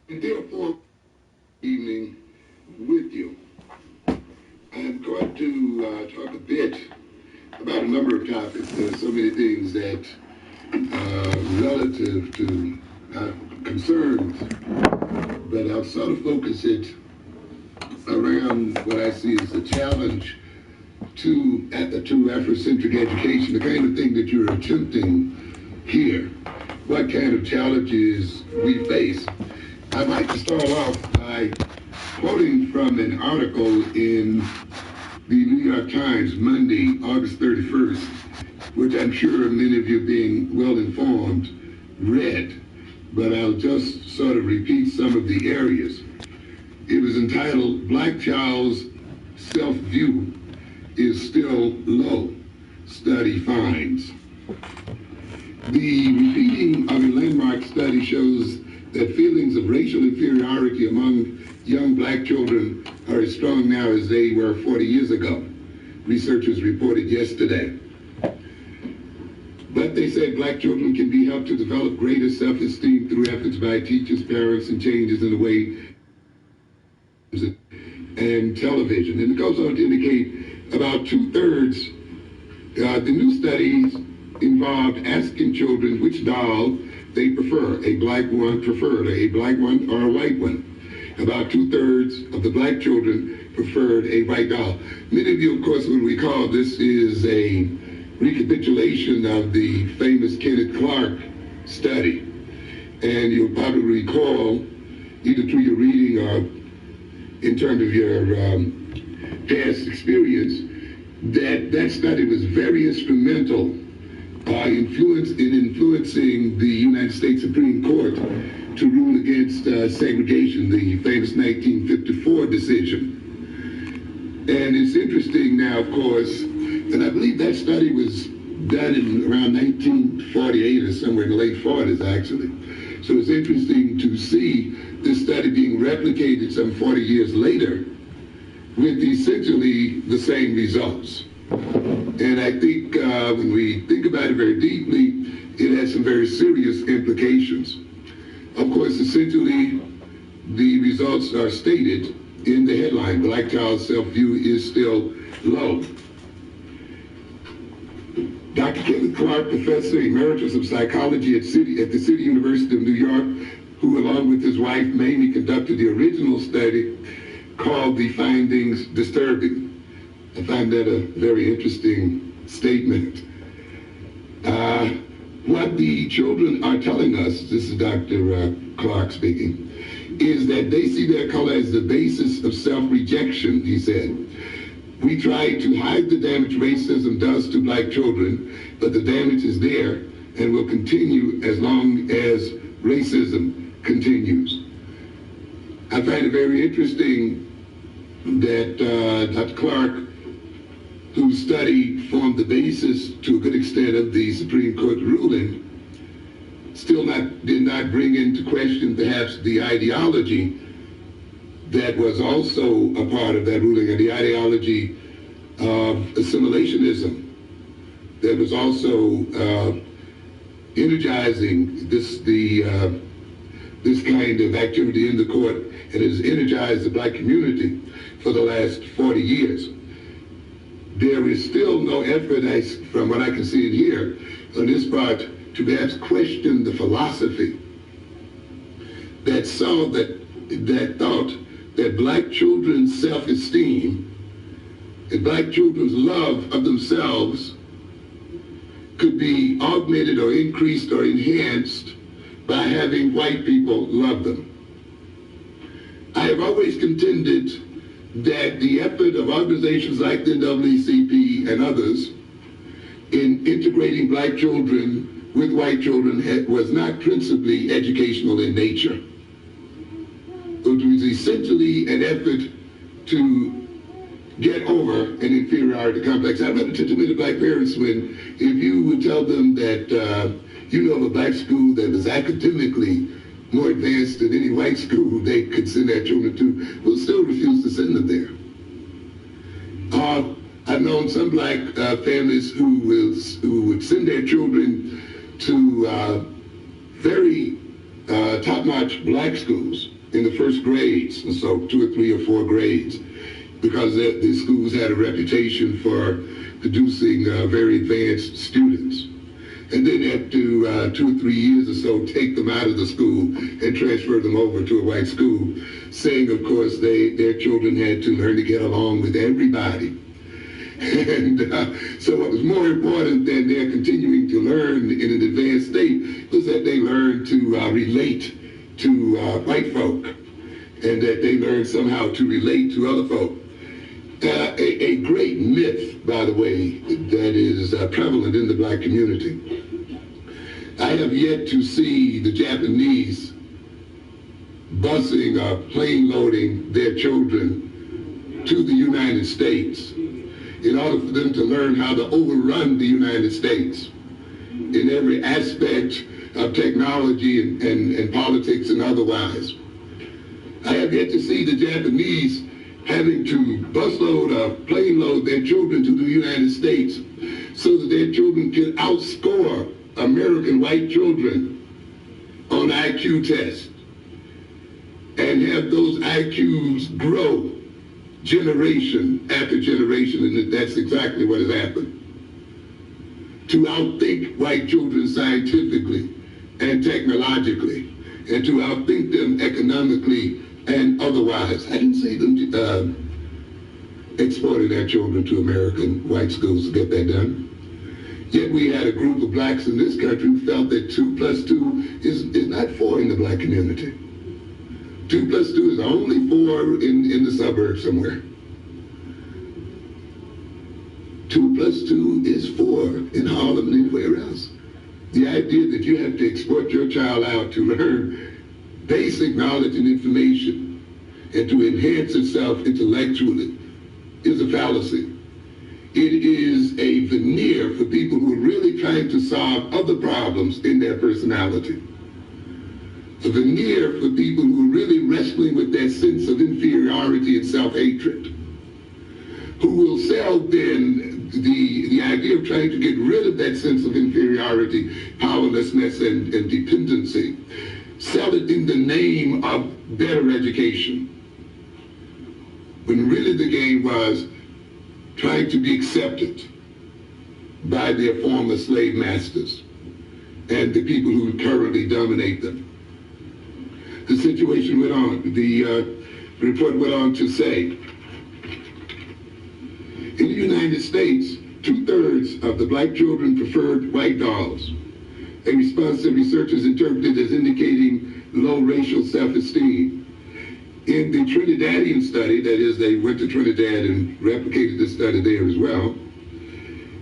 And therefore, evening with you. I'm going to talk a bit about a number of topics. There are so many things that relative to concerns, but I'll sort of focus it around what I see as a challenge to Afrocentric education, the kind of thing that you're attempting here. What kind of challenges we face. I'd like to start off by quoting from an article in the New York Times, Monday, August 31st, which I'm sure many of you, being well informed, read, but I'll just sort of repeat some of the areas. It was entitled, "Black Child's Self-View is Still Low, Study Finds." The repeating of a landmark study shows that feelings of racial inferiority among young black children are as strong now as they were 40 years ago, researchers reported yesterday. But they said black children can be helped to develop greater self-esteem through efforts by teachers, parents, and changes in the way and television. And it goes on to indicate about two-thirds, the new studies involved asking children which doll they prefer, a black one preferred, a black one or a white one. About two-thirds of the black children preferred a white doll. Many of you, of course, will recall this is a recapitulation of the famous Kenneth Clark study. And you'll probably recall, either through your reading or in terms of your past experience, that study was very instrumental in influencing the United States Supreme Court to rule against segregation, the famous 1954 decision. And it's interesting now, of course, and I believe that study was done in around 1948 or somewhere in the late 40s, actually. So it's interesting to see this study being replicated some 40 years later with essentially the same results. And I think when we think about it very deeply, it has some very serious implications. Of course, essentially, the results are stated in the headline, "Black Child's Self-View is Still Low." Dr. Kenneth Clark, Professor Emeritus of Psychology at the City University of New York, who along with his wife Mamie conducted the original study, called the findings disturbing. I find that a very interesting statement. What the children are telling us, this is Dr. Clark speaking, is that they see their color as the basis of self-rejection, he said. "We try to hide the damage racism does to black children, but the damage is there and will continue as long as racism continues." I find it very interesting that Dr. Clark, whose study formed the basis to a good extent of the Supreme Court ruling, did not bring into question perhaps the ideology that was also a part of that ruling, and the ideology of assimilationism that was also energizing this kind of activity in the court, and has energized the black community for the last 40 years. There is still no effort, from what I can see in here, on this part, to perhaps question the philosophy that thought that black children's self-esteem and black children's love of themselves could be augmented or increased or enhanced by having white people love them. I have always contended that the effort of organizations like the NAACP and others in integrating black children with white children was not principally educational in nature. It was essentially an effort to get over an inferiority complex. I run into too many black parents when, if you would tell them that you know of a black school that is academically more advanced than any white school they could send their children to, will still refuse to send them there. I've known some black families who would send their children to very top-notch black schools in the first grades, and so 2 or 3 or 4 grades, because the schools had a reputation for producing very advanced students. And then after 2 or 3 years or so, take them out of the school and transfer them over to a white school, saying, of course, their children had to learn to get along with everybody. And so what was more important than their continuing to learn in an advanced state was that they learned to relate to white folk, and that they learned somehow to relate to other folk. A great myth, by the way, that is prevalent in the black community. I have yet to see the Japanese busing or plane loading their children to the United States in order for them to learn how to overrun the United States in every aspect of technology and politics and otherwise. I have yet to see the Japanese having to busload or plane load their children to the United States so that their children can outscore American white children on IQ tests and have those IQs grow generation after generation, and that's exactly what has happened. To outthink white children scientifically and technologically, and to outthink them economically and otherwise. I didn't see them exporting their children to American white schools to get that done. Yet we had a group of blacks in this country who felt that 2 plus 2 is not 4 in the black community. 2 plus 2 is only 4 in the suburbs somewhere. 2 plus 2 is 4 in Harlem and anywhere else. The idea that you have to export your child out to learn basic knowledge and information and to enhance itself intellectually is a fallacy. It is a veneer for people who are really trying to solve other problems in their personality. A veneer for people who are really wrestling with their sense of inferiority and self-hatred, who will sell then the idea of trying to get rid of that sense of inferiority, powerlessness, and dependency, sell it in the name of better education, when really the game was trying to be accepted by their former slave masters and the people who currently dominate them. The situation went on. The report went on to say, in the United States, 2/3 of the black children preferred white dolls, a response that researchers interpreted as indicating low racial self-esteem. In the Trinidadian study, that is, they went to Trinidad and replicated the study there as well,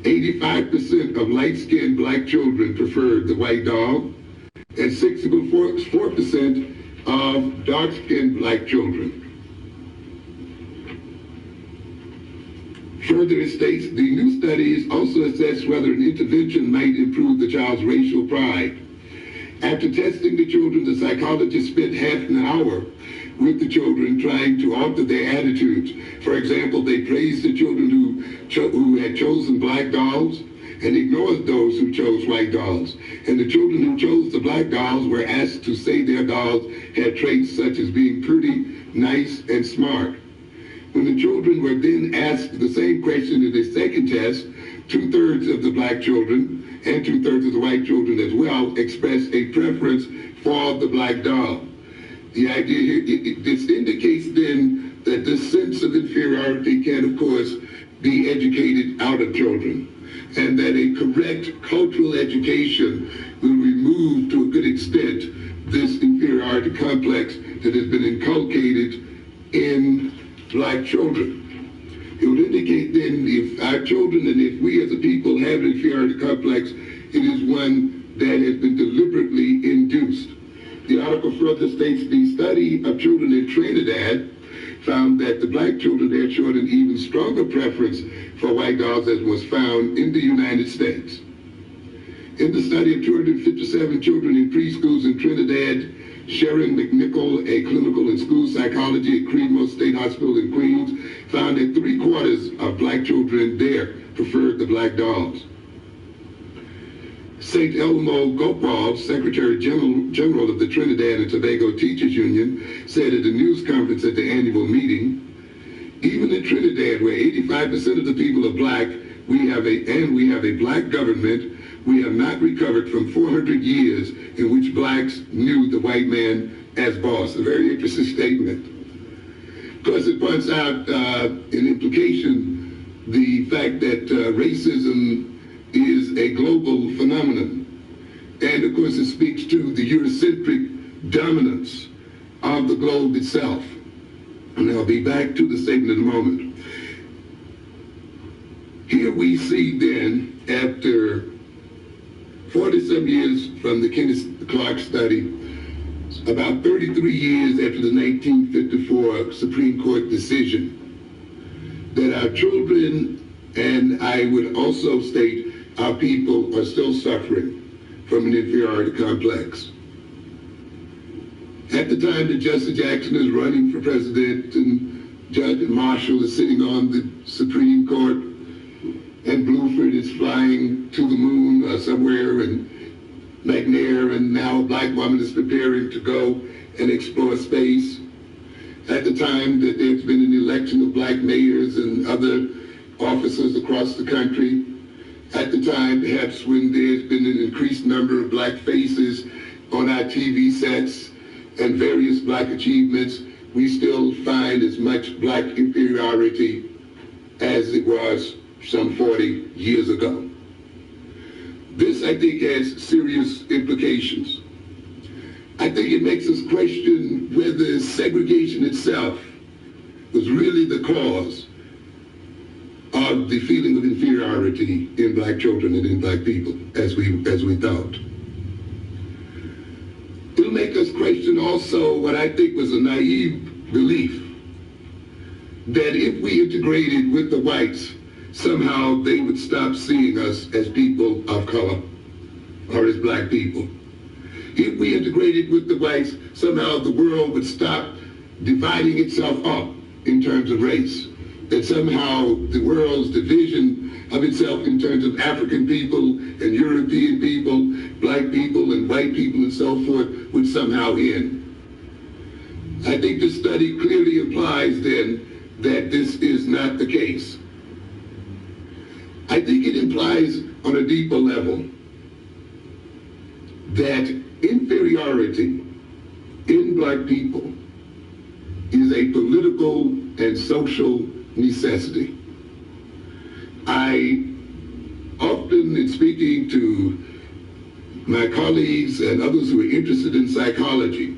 85% of light-skinned black children preferred the white doll, and 64% of dark-skinned black children. Further, it states, the new studies also assess whether an intervention might improve the child's racial pride. After testing the children, the psychologist spent half an hour with the children trying to alter their attitudes. For example, they praised the children who had chosen black dolls and ignored those who chose white dolls. And the children who chose the black dolls were asked to say their dolls had traits such as being pretty, nice, and smart. When the children were then asked the same question in the second test, 2/3 of the black children and 2/3 of the white children as well expressed a preference for the black doll. The idea here, this indicates then that this sense of inferiority can, of course, be educated out of children, and that a correct cultural education will remove, to a good extent, this inferiority complex that has been inculcated in black children. It would indicate then if our children and if we as a people have an inferiority complex, it is one that has been deliberately induced. The article further states the study of children in Trinidad found that the black children there showed an even stronger preference for white dolls as was found in the United States. In the study of 257 children in preschools in Trinidad, Sharon McNichol, a clinical and school psychologist at Creedmoor State Hospital in Queens, found that 3/4 of black children there preferred the black dolls. St. Elmo Gopal, Secretary General of the Trinidad and Tobago Teachers Union, said at a news conference at the annual meeting, even in Trinidad, where 85% of the people are black, we have a black government, we have not recovered from 400 years in which blacks knew the white man as boss. A very interesting statement. Of course, it points out in implication the fact that racism is a global phenomenon. And of course, it speaks to the Eurocentric dominance of the globe itself. And I'll be back to the statement in a moment. Here we see then, after 47 years from the Kenneth Clark study, about 33 years after the 1954 Supreme Court decision, that our children, and I would also state our people, are still suffering from an inferiority complex. At the time that Justice Jackson is running for president and Judge Marshall is sitting on the Supreme Court and Bluford is flying to the moon somewhere and McNair, and now a black woman is preparing to go and explore space. At the time that there's been an election of black mayors and other officers across the country, at the time perhaps when there's been an increased number of black faces on our TV sets and various black achievements, we still find as much black inferiority as it was some 40 years ago. This, I think, has serious implications. I think it makes us question whether segregation itself was really the cause of the feeling of inferiority in black children and in black people, as we thought. It'll make us question also what I think was a naive belief that if we integrated with the whites, somehow they would stop seeing us as people of color or as black people. If we integrated with the whites, somehow the world would stop dividing itself up in terms of race. That somehow the world's division of itself in terms of African people and European people, black people and white people and so forth would somehow end. I think this study clearly implies then that this is not the case. I think it implies on a deeper level that inferiority in black people is a political and social necessity. I often, in speaking to my colleagues and others who are interested in psychology,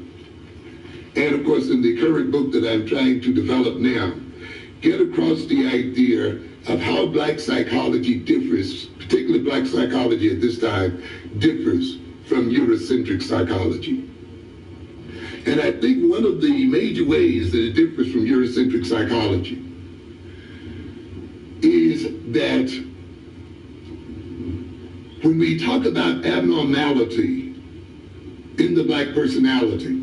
and of course in the current book that I'm trying to develop now, get across the idea of how black psychology differs, particularly black psychology at this time, differs from Eurocentric psychology. And I think one of the major ways that it differs from Eurocentric psychology is that when we talk about abnormality in the black personality,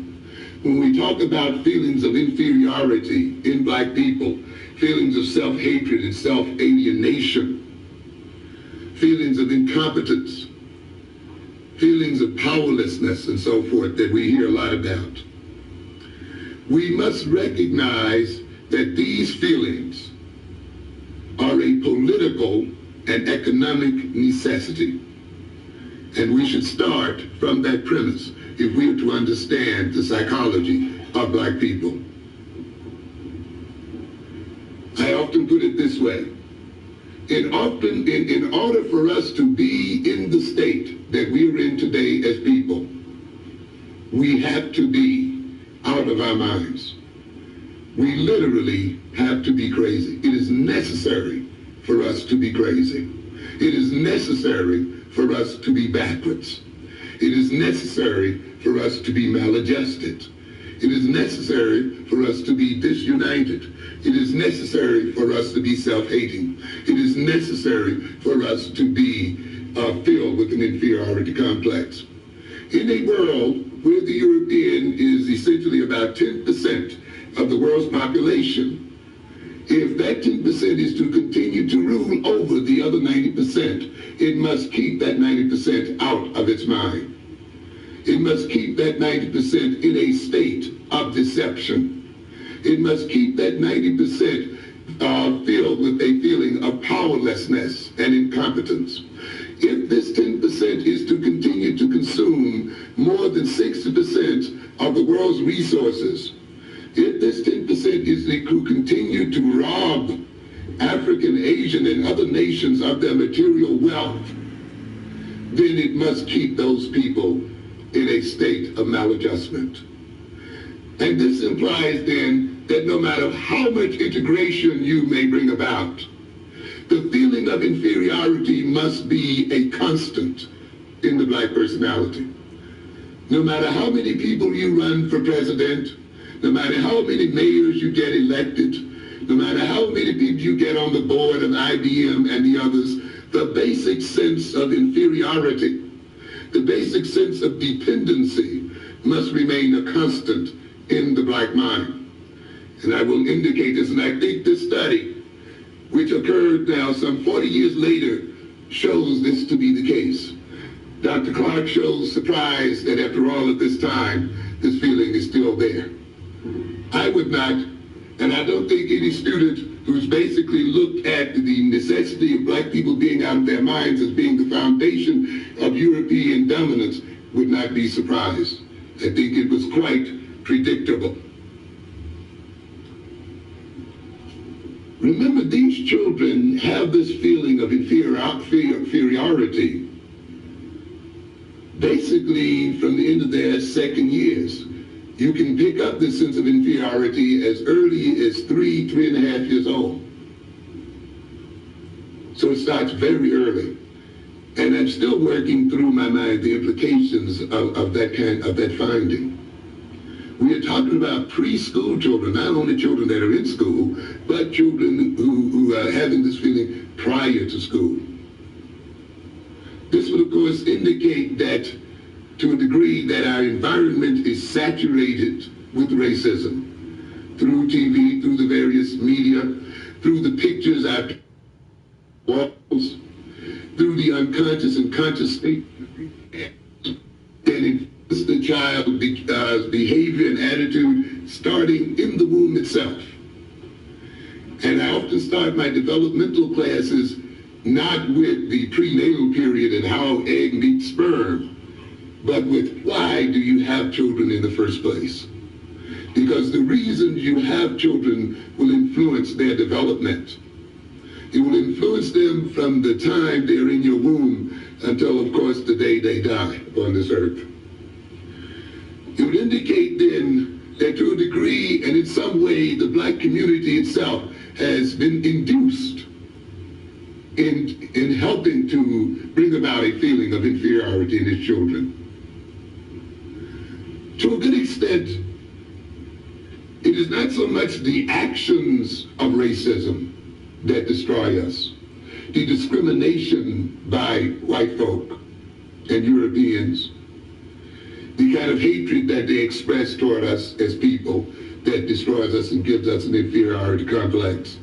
when we talk about feelings of inferiority in black people, feelings of self-hatred and self-alienation, feelings of incompetence, feelings of powerlessness and so forth that we hear a lot about, we must recognize that these feelings are a political and economic necessity. And we should start from that premise if we are to understand the psychology of black people. I often put it this way. In order for us to be in the state that we are in today as people, we have to be out of our minds. We literally have to be crazy. It is necessary for us to be crazy. It is necessary for us to be backwards. It is necessary for us to be maladjusted. It is necessary for us to be disunited. It is necessary for us to be self-hating. It is necessary for us to be filled with an inferiority complex. In a world where the European is essentially about 10% of the world's population, If that 10% is to continue to rule over the other 90%, it must keep that 90% out of its mind. It must keep that 90% in a state of deception. It must keep that 90% filled with a feeling of powerlessness and incompetence. If this 10% is to continue to consume more than 60% of the world's resources, if this 10% is to continue to rob African, Asian, and other nations of their material wealth, then it must keep those people in a state of maladjustment. And this implies then that no matter how much integration you may bring about, the feeling of inferiority must be a constant in the black personality. No matter how many people you run for president, no matter how many mayors you get elected, no matter how many people you get on the board of IBM and the others, the basic sense of inferiority, the basic sense of dependency must remain a constant in the black mind. And I will indicate this, and I think this study, which occurred now some 40 years later, shows this to be the case. Dr. Clark shows surprise that after all of this time, this feeling is still there. I would not, and I don't think any student who's basically looked at the necessity of black people being out of their minds as being the foundation of European dominance would not be surprised. I think it was quite predictable. Remember, these children have this feeling of inferiority basically from the end of their second years. You can pick up this sense of inferiority as early as 3.5 years old. So it starts very early. And I'm still working through my mind the implications of that finding. We are talking about preschool children, not only children that are in school, but children who are having this feeling prior to school. This would, of course, indicate that, to a degree, that our environment is saturated with racism through TV, through the various media, through the pictures our walls, through the unconscious and conscious state, and the child's behavior and attitude starting in the womb itself. And I often start my developmental classes not with the prenatal period and how egg meets sperm, but with why do you have children in the first place? Because the reasons you have children will influence their development. It will influence them from the time they're in your womb until, of course, the day they die upon this earth. It would indicate then that to a degree and in some way the black community itself has been induced in helping to bring about a feeling of inferiority in its children. To a good extent, it is not so much the actions of racism that destroy us, the discrimination by white folk and Europeans, the kind of hatred that they express toward us as people that destroys us and gives us an inferiority complex.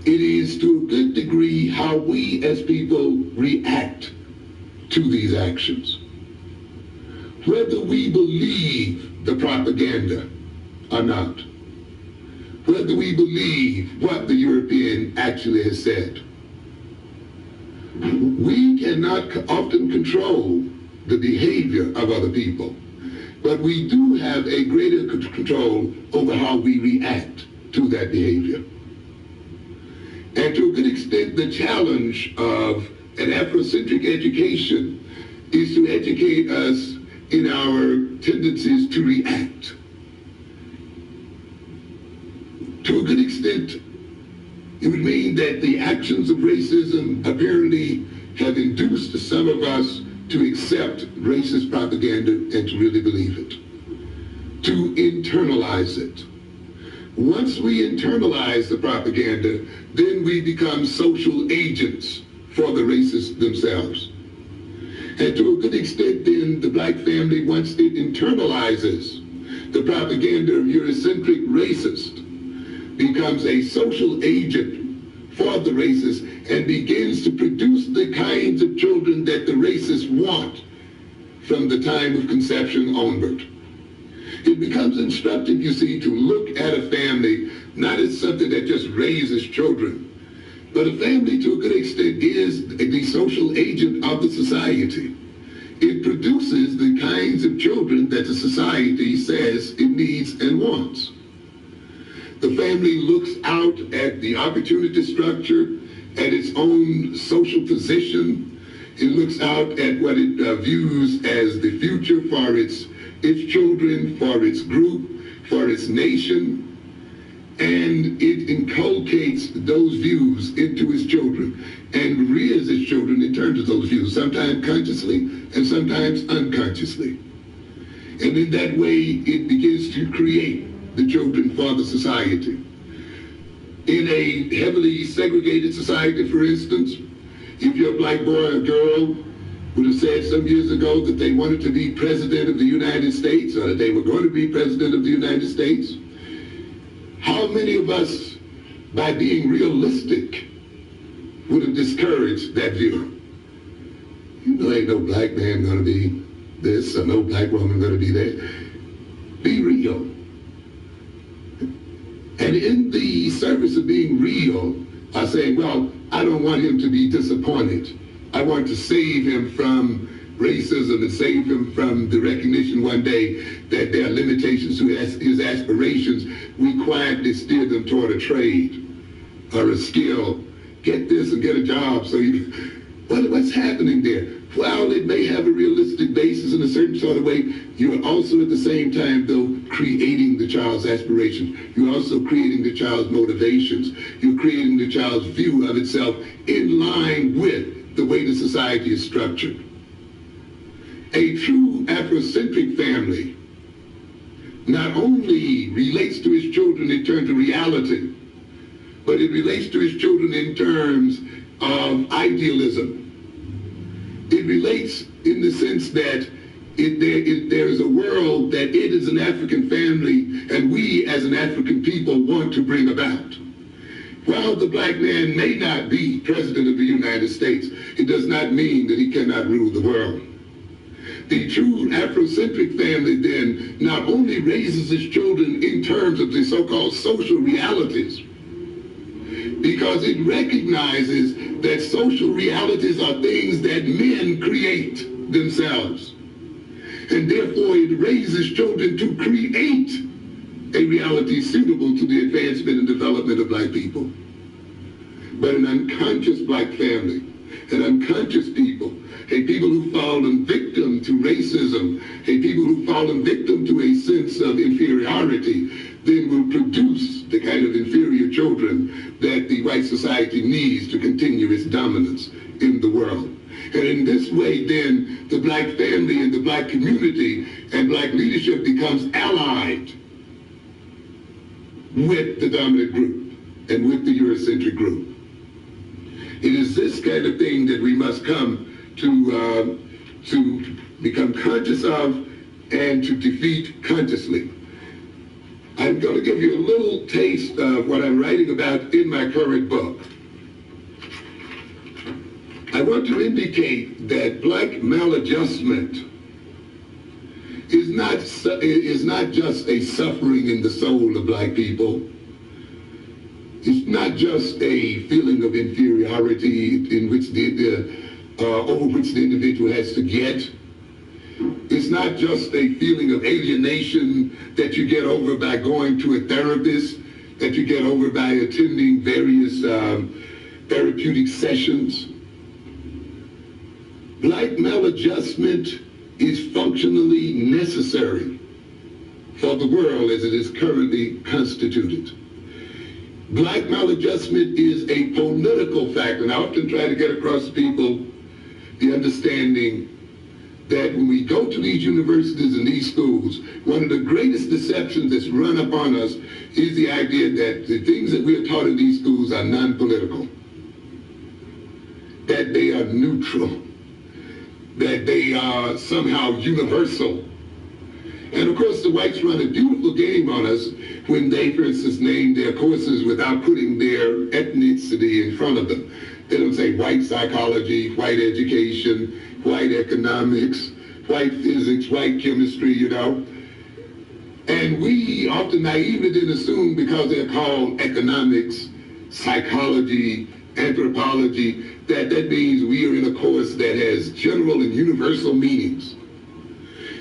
It is to a good degree how we as people react to these actions. Whether we believe the propaganda or not, whether we believe what the European actually has said. We cannot often control the behavior of other people, but we do have a greater control over how we react to that behavior. And to a good extent, the challenge of an Afrocentric education is to educate us in our tendencies to react. To a good extent, it would mean that the actions of racism apparently have induced some of us to accept racist propaganda and to really believe it, to internalize it. Once we internalize the propaganda, then we become social agents for the racists themselves. And to a good extent, then, the black family, once it internalizes the propaganda of Eurocentric racists, becomes a social agent for the racists and begins to produce the kinds of children that the racists want from the time of conception onward. It becomes instructive, you see, to look at a family not as something that just raises children, but a family to a good extent is the social agent of the society. It produces the kinds of children that the society says it needs and wants. The family looks out at the opportunity structure, at its own social position. It looks out at what it views as the future for its children, for its group, for its nation, and it inculcates those views into its children and rears its children in terms of those views, sometimes consciously and sometimes unconsciously. And in that way, it begins to create the children for the society. In a heavily segregated society, for instance, if your black boy or girl would have said some years ago that they wanted to be president of the United States, or that they were going to be president of the United States, how many of us, by being realistic, would have discouraged that view? You know, ain't no black man going to be this, or no black woman going to be that. Be real. And in the service of being real, I say, well, I don't want him to be disappointed. I want to save him from racism and save him from the recognition one day that there are limitations to his aspirations. We quietly steer them toward a trade or a skill. Get this and get a job. So what's happening there? While it may have a realistic basis in a certain sort of way, you are also at the same time, though, creating the child's aspirations. You're also creating the child's motivations. You're creating the child's view of itself in line with the way the society is structured. A true Afrocentric family not only relates to its children in terms of reality, but it relates to its children in terms of idealism. It relates in the sense that there is a world that it as an African family and we as an African people want to bring about. While the black man may not be president of the United States, it does not mean that he cannot rule the world. The true Afrocentric family then not only raises its children in terms of the so-called social realities, because it recognizes that social realities are things that men create themselves. And therefore it raises children to create a reality suitable to the advancement and development of black people. But an unconscious black family, an unconscious people, a people who've fallen victim to racism, a people who've fallen victim to a sense of inferiority, then will produce the kind of inferior children that the white society needs to continue its dominance in the world. And in this way, then, the black family and the black community and black leadership becomes allied with the dominant group and with the Eurocentric group. It is this kind of thing that we must come to become conscious of and to defeat consciously. I'm going to give you a little taste of what I'm writing about in my current book. I want to indicate that black maladjustment is not just a suffering in the soul of black people. It's not just a feeling of inferiority in which over which the individual has to get. It's not just a feeling of alienation that you get over by going to a therapist, that you get over by attending various therapeutic sessions. Black maladjustment is functionally necessary for the world as it is currently constituted. Black maladjustment is a political factor, and I often try to get across to people the understanding that when we go to these universities and these schools, one of the greatest deceptions that's run upon us is the idea that the things that we are taught in these schools are non-political, that they are neutral, that they are somehow universal. And of course, the whites run a beautiful game on us when they, for instance, name their courses without putting their ethnicity in front of them. They don't say white psychology, white education, white economics, white physics, white chemistry, you know. And we often naively then assume because they're called economics, psychology, anthropology, that means we are in a course that has general and universal meanings.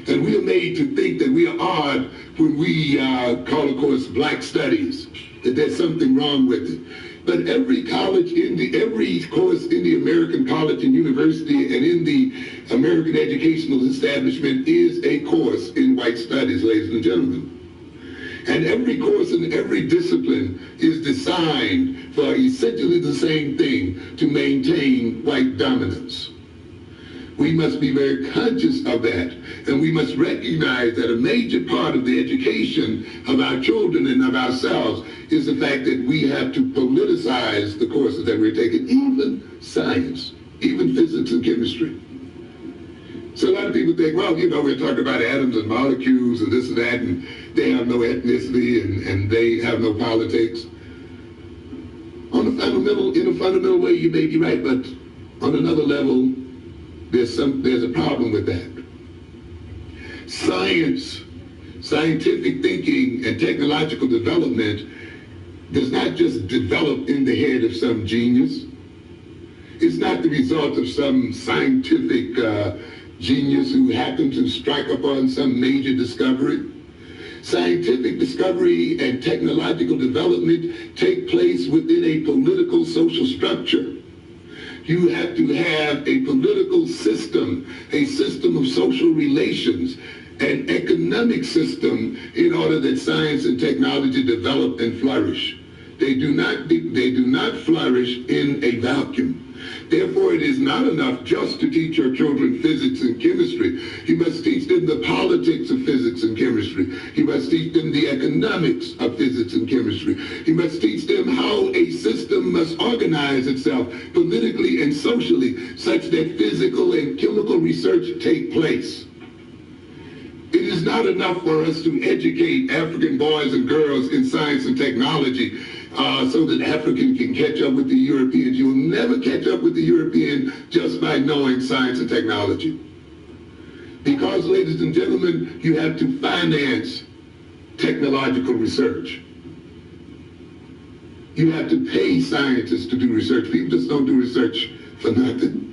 And we are made to think that we are odd when we call a course Black Studies, that there's something wrong with it. But every course in the American college and university and in the American educational establishment is a course in white studies, ladies and gentlemen. And every course in every discipline is designed for essentially the same thing, to maintain white dominance. We must be very conscious of that, and we must recognize that a major part of the education of our children and of ourselves is the fact that we have to politicize the courses that we're taking, even science, even physics and chemistry. So a lot of people think, well, you know, we're talking about atoms and molecules and this and that, and they have no ethnicity and they have no politics. In a fundamental way, you may be right, but on another level, there's a problem with that. Scientific thinking and technological development does not just develop in the head of some genius. It's not the result of some scientific genius who happened to strike upon some major discovery. Scientific discovery and technological development take place within a political social structure. You have to have a political system, a system of social relations, an economic system in order that science and technology develop and flourish. They do not flourish in a vacuum. Therefore, it is not enough just to teach your children physics and chemistry. You must teach them the politics of physics and chemistry. You must teach them the economics of physics and chemistry. You must teach them how a system must organize itself politically and socially such that physical and chemical research take place. It is not enough for us to educate African boys and girls in science and technology so that African can catch up with the Europeans. You will never catch up with the European just by knowing science and technology. Because, ladies and gentlemen, you have to finance technological research. You have to pay scientists to do research. People just don't do research for nothing.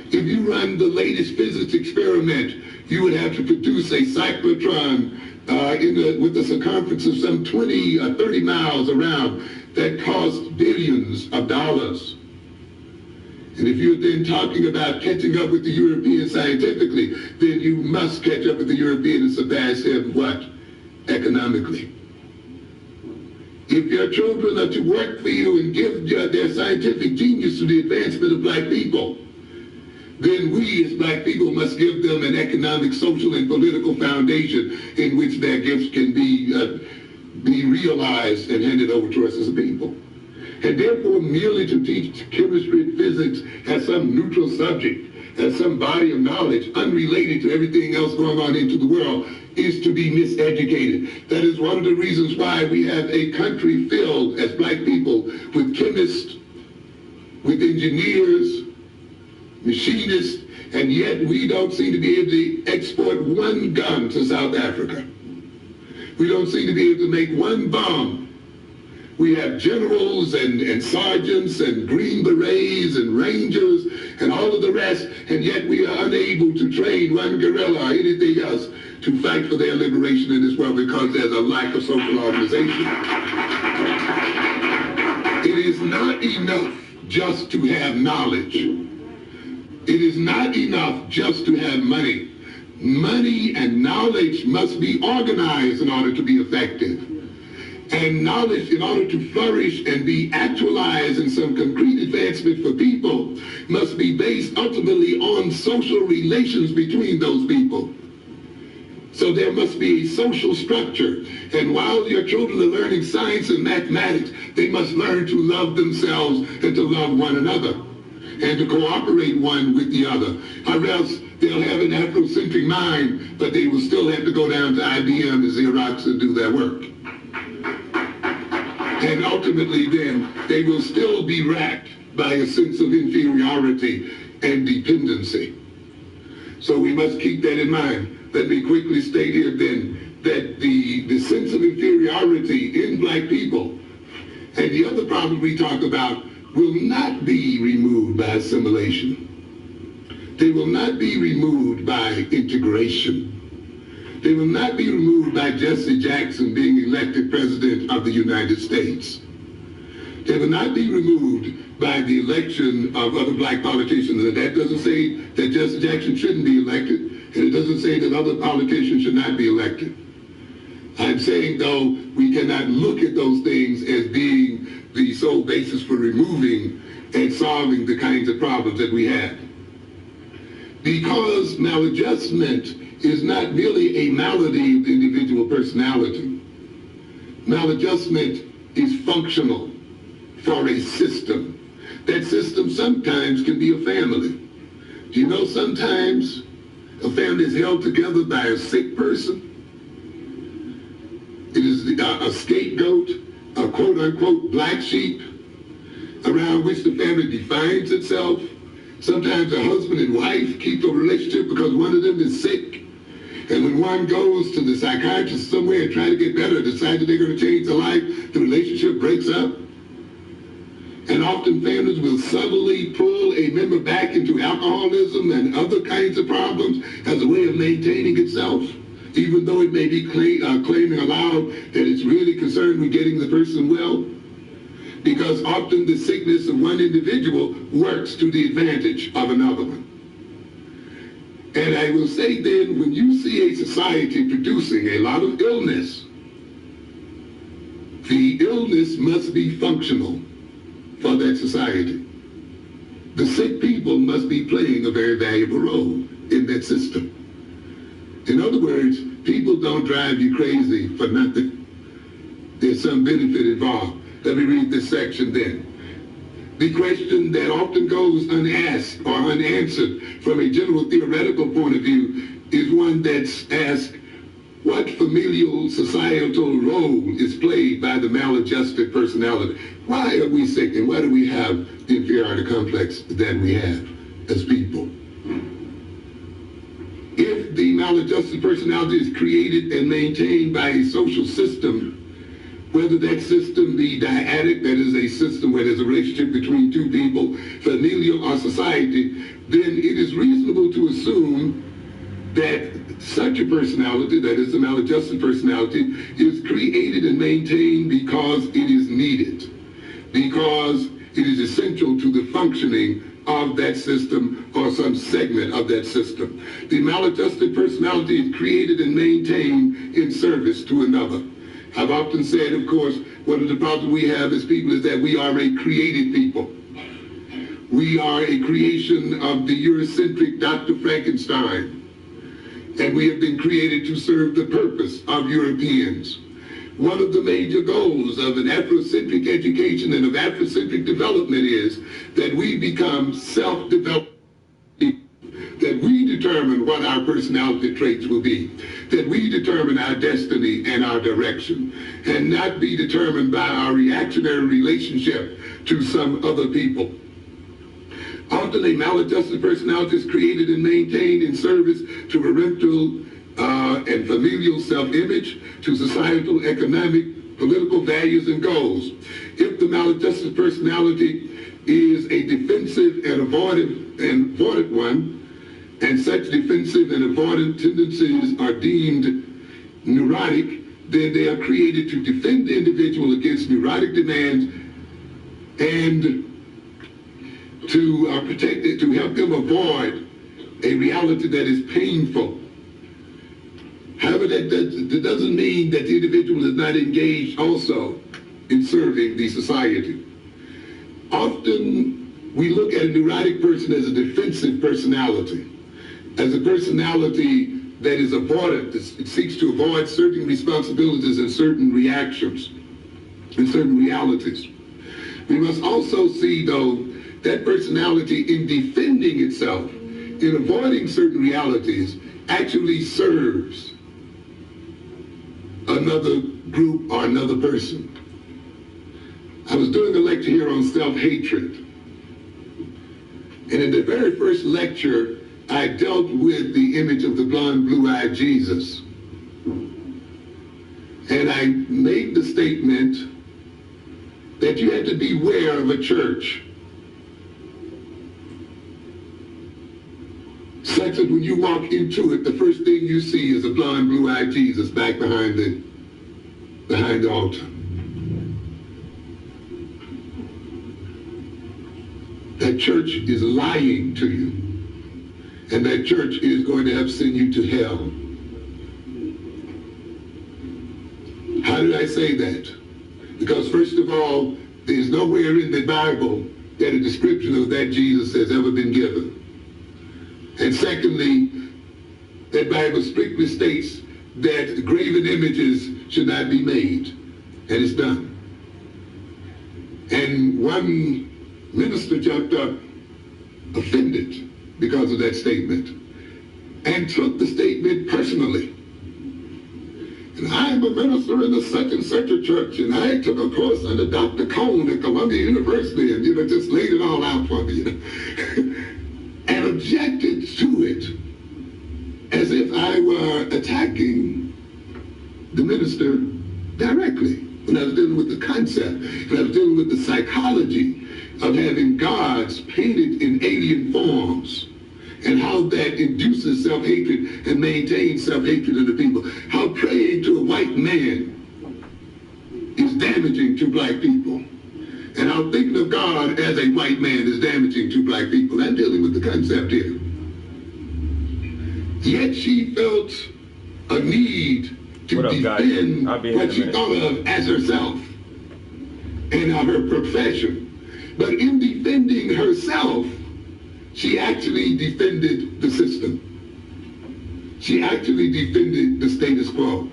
If you run the latest physics experiment, you would have to produce a cyclotron with a circumference of some 20 or 30 miles around that costs billions of dollars. And if you're then talking about catching up with the European scientifically, then you must catch up with the European and surpass him, what? Economically. If your children are to work for you and give their scientific genius to the advancement of black people, then we as black people must give them an economic, social, and political foundation in which their gifts can be realized and handed over to us as a people. And therefore, merely to teach chemistry and physics as some neutral subject, as some body of knowledge unrelated to everything else going on into the world, is to be miseducated. That is one of the reasons why we have a country filled as black people with chemists, with engineers, machinists, and yet we don't seem to be able to export one gun to South Africa. We don't seem to be able to make one bomb. We have generals and sergeants and Green Berets and Rangers and all of the rest, and yet we are unable to train one guerrilla or anything else to fight for their liberation in this world because there's a lack of social organization. It is not enough just to have knowledge. It is not enough just to have money. Money and knowledge must be organized in order to be effective. And knowledge, in order to flourish and be actualized in some concrete advancement for people, must be based ultimately on social relations between those people. So there must be a social structure. And while your children are learning science and mathematics, they must learn to love themselves and to love one another, and to cooperate one with the other. Or else They'll have an Afrocentric mind, but they will still have to go down to IBM and Xerox and do their work. And ultimately then, they will still be racked by a sense of inferiority and dependency. So we must keep that in mind. Let me quickly state here then that the sense of inferiority in black people and the other problem we talk about will not be removed by assimilation. They will not be removed by integration. They will not be removed by Jesse Jackson being elected president of the United States. They will not be removed by the election of other black politicians. And that doesn't say that Jesse Jackson shouldn't be elected, and it doesn't say that other politicians should not be elected. I'm saying, though, we cannot look at those things as being the sole basis for removing and solving the kinds of problems that we have. Because maladjustment is not merely a malady of the individual personality. Maladjustment is functional for a system. That system sometimes can be a family. Do you know sometimes a family is held together by a sick person? It is a scapegoat, a quote-unquote black sheep, around which the family defines itself. Sometimes a husband and wife keep a relationship because one of them is sick. And when one goes to the psychiatrist somewhere and try to get better, decide that they're going to change their life, the relationship breaks up. And often families will subtly pull a member back into alcoholism and other kinds of problems as a way of maintaining itself, even though it may be claiming aloud that it's really concerned with getting the person well. Because often the sickness of one individual works to the advantage of another one. And I will say then, when you see a society producing a lot of illness, the illness must be functional for that society. The sick people must be playing a very valuable role in that system. In other words, people don't drive you crazy for nothing. There's some benefit involved. Let me read this section then. The question that often goes unasked or unanswered from a general theoretical point of view is one that's asked, what familial societal role is played by the maladjusted personality? Why are we sick and why do we have the inferiority complex that we have as people? If the maladjusted personality is created and maintained by a social system, whether that system be dyadic, that is a system where there's a relationship between two people, familial or society, then it is reasonable to assume that such a personality, that is a maladjusted personality, is created and maintained because it is needed, because it is essential to the functioning of that system or some segment of that system. The maladjusted personality is created and maintained in service to another. I've often said, of course, one of the problems we have as people is that we are a created people. We are a creation of the Eurocentric Dr. Frankenstein. And we have been created to serve the purpose of Europeans. One of the major goals of an Afrocentric education and of Afrocentric development is that we become self-developed people, that we determine what our personality traits will be, that we determine our destiny and our direction, and not be determined by our reactionary relationship to some other people. Often a maladjusted personality is created and maintained in service to parental and familial self-image, to societal, economic, political values and goals. If the maladjusted personality is a defensive and avoidant one, and such defensive and avoidant tendencies are deemed neurotic, then they are created to defend the individual against neurotic demands and to protect it, to help them avoid a reality that is painful. However, that doesn't mean that the individual is not engaged also in serving the society. Often we look at a neurotic person as a defensive personality, as a personality that is avoidant, it seeks to avoid certain responsibilities and certain reactions and certain realities. We must also see, though, that personality in defending itself in avoiding certain realities actually serves another group or another person. I was doing a lecture here on self-hatred. And in the very first lecture, I dealt with the image of the blonde, blue-eyed Jesus. And I made the statement that you had to beware of a church such that when you walk into it, the first thing you see is a blonde, blue-eyed Jesus back behind the altar. That church is lying to you. And that church is going to have send you to hell. How did I say that? Because first of all, there's nowhere in the Bible that a description of that Jesus has ever been given. And secondly, that Bible strictly states that graven images should not be made. And it's done. And one minister jumped up offended because of that statement and took the statement personally. And I'm a minister in the such and such a church, and I took a course under Dr. Cone at Columbia University, and just laid it all out for me, and objected to it as if I were attacking the minister directly. When I was dealing with the concept, when I was dealing with the psychology of having gods painted in alien forms, and how that induces self-hatred and maintains self-hatred in the people. How praying to a white man is damaging to black people. And how thinking of God as a white man is damaging to black people. I'm dealing with the concept here. Yet she felt a need to defend what she thought of as herself and her profession. But in defending herself, she actually defended the system. She actually defended the status quo.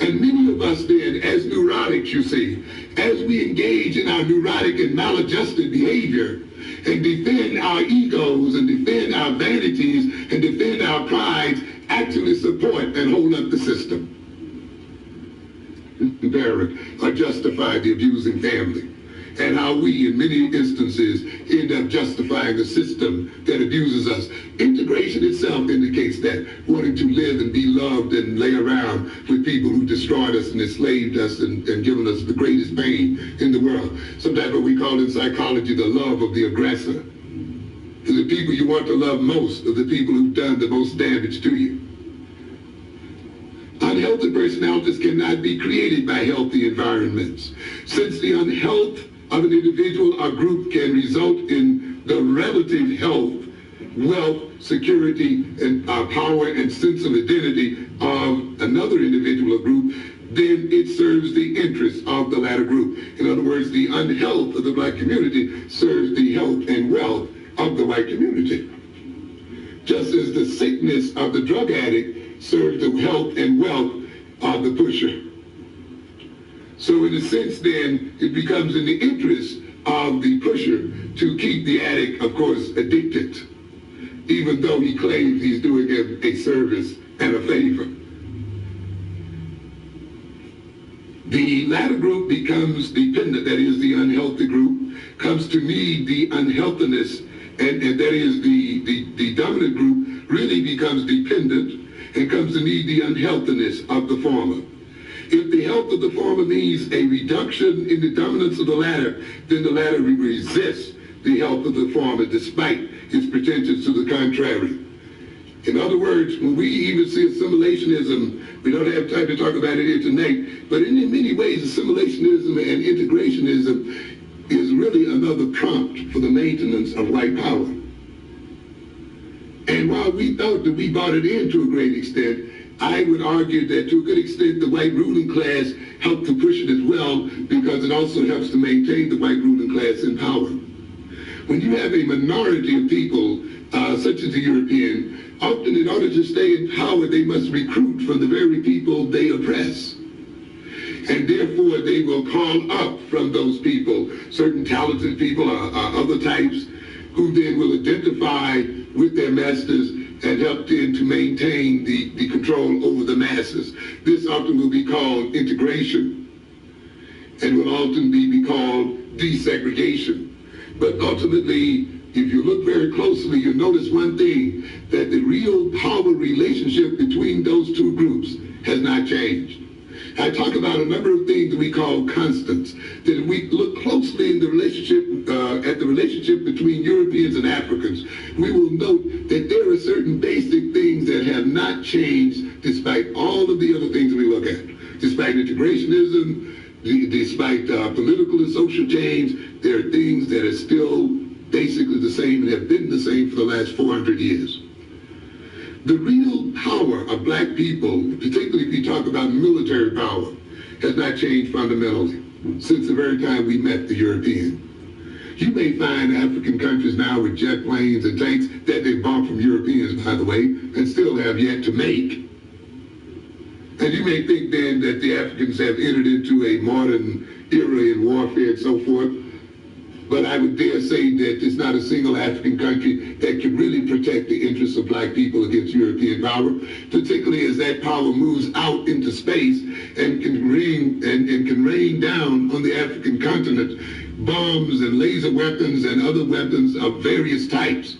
And many of us then, as neurotics, you see, as we engage in our neurotic and maladjusted behavior and defend our egos and defend our vanities and defend our prides, actually support and hold up the system. Or justify the abusing family. And how we, in many instances, end up justifying a system that abuses us. Integration itself indicates that, wanting to live and be loved and lay around with people who destroyed us and enslaved us and given us the greatest pain in the world. Sometimes what we call in psychology the love of the aggressor. The people you want to love most are the people who've done the most damage to you. Unhealthy personalities cannot be created by healthy environments. Since the unhealth of an individual or group can result in the relative health, wealth, security, and power and sense of identity of another individual or group, then it serves the interests of the latter group. In other words, the unhealth of the black community serves the health and wealth of the white community. Just as the sickness of the drug addict serves the health and wealth of the pusher. So in a sense then, it becomes in the interest of the pusher to keep the addict, of course, addicted, even though he claims he's doing him a service and a favor. The latter group becomes dependent, that is the unhealthy group, comes to need the unhealthiness, and that is the dominant group really becomes dependent and comes to need the unhealthiness of the former. If the health of the former means a reduction in the dominance of the latter, then the latter will resist the health of the former despite its pretensions to the contrary. In other words, when we even see assimilationism, we don't have time to talk about it here tonight, but in many ways assimilationism and integrationism is really another prompt for the maintenance of white power. And while we thought that we bought it in to a great extent, I would argue that to a good extent the white ruling class helped to push it as well, because it also helps to maintain the white ruling class in power. When you have a minority of people, such as the European, often in order to stay in power they must recruit from the very people they oppress. And therefore they will call up from those people certain talented people or other types who then will identify with their masters and help them to maintain the control over the masses. This often will be called integration and will often be called desegregation. But ultimately, if you look very closely, you'll notice one thing, that the real power relationship between those two groups has not changed. I talk about a number of things that we call constants. That if we look closely in the relationship, at the relationship between Europeans and Africans, we will note that there are certain basic things that have not changed despite all of the other things we look at. Despite integrationism, despite political and social change, there are things that are still basically the same and have been the same for the last 400 years. The real power of black people, particularly if you talk about military power, has not changed fundamentally since the very time we met the European. You may find African countries now with jet planes and tanks that they bought from Europeans, by the way, and still have yet to make. And you may think then that the Africans have entered into a modern era in warfare and so forth. But I would dare say that there's not a single African country that can really protect the interests of black people against European power, particularly as that power moves out into space and can rain down on the African continent bombs and laser weapons and other weapons of various types.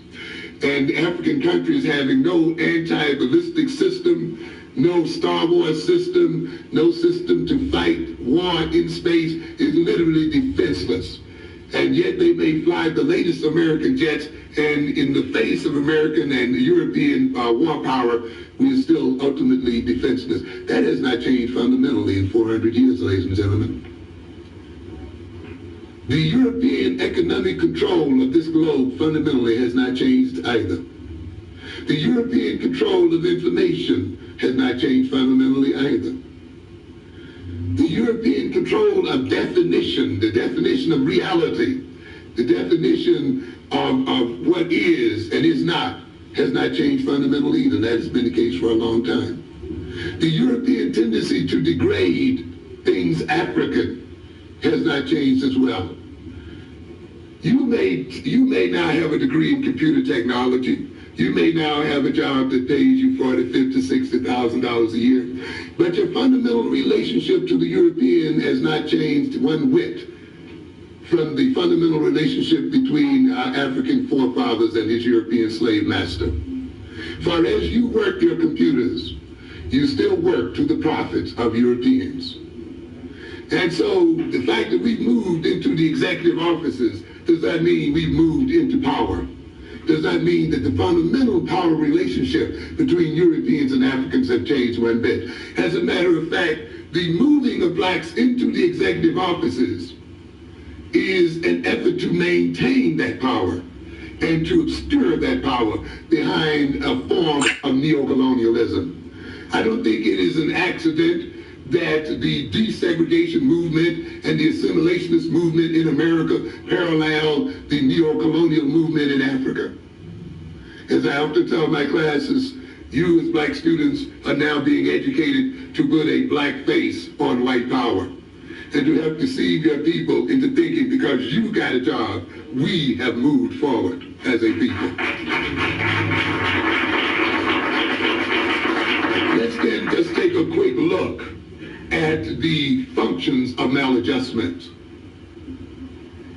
And African countries having no anti-ballistic system, no Star Wars system, no system to fight war in space, is literally defenseless. And yet they may fly the latest American jets, and in the face of American and European war power, we are still ultimately defenseless. That has not changed fundamentally in 400 years, ladies and gentlemen. The European economic control of this globe fundamentally has not changed either. The European control of information has not changed fundamentally either. The European control of definition, the definition of reality, the definition of what is and is not, has not changed fundamentally either. That has been the case for a long time. The European tendency to degrade things African has not changed as well. You may now have a degree in computer technology. You may now have a job that pays you $40,000, $50,000, $60,000 a year, but your fundamental relationship to the European has not changed one whit from the fundamental relationship between our African forefathers and his European slave master. For as you work your computers, you still work to the profits of Europeans. And so the fact that we've moved into the executive offices does not mean we've moved into power. Does not mean that the fundamental power relationship between Europeans and Africans have changed one bit. As a matter of fact, the moving of blacks into the executive offices is an effort to maintain that power and to obscure that power behind a form of neocolonialism. I don't think it is an accident that the desegregation movement and the assimilationist movement in America parallel the neo-colonial movement in Africa. As I often tell my classes, you as black students are now being educated to put a black face on white power and to help deceive your people into thinking because you got a job, we have moved forward as a people. Let's then just take a quick look at the functions of maladjustment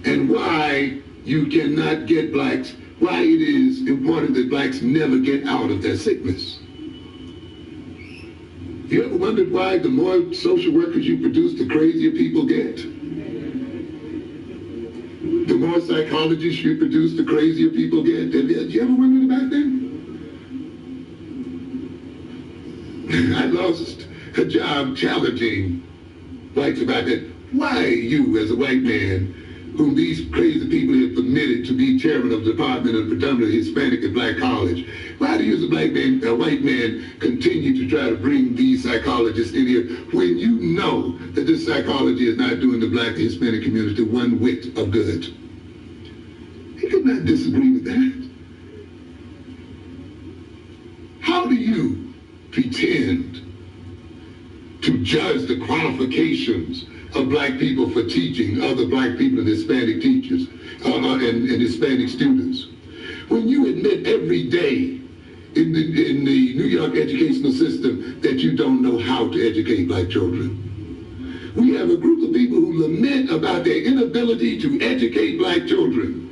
and why you cannot get blacks, why it is important that blacks never get out of their sickness. Have you ever wondered why the more social workers you produce, the crazier people get? The more psychologists you produce, the crazier people get. Have you ever wondered about that? I lost a job challenging whites about that. Why you, as a white man, whom these crazy people have permitted to be chairman of the Department of Predominantly Hispanic and Black College, why do you as a white man continue to try to bring these psychologists in here when you know that this psychology is not doing the black and Hispanic community one whit of good? He could not disagree with that. How do you pretend to judge the qualifications of black people for teaching other black people and Hispanic teachers and Hispanic students. When you admit every day in the New York educational system that you don't know how to educate black children. We have a group of people who lament about their inability to educate black children.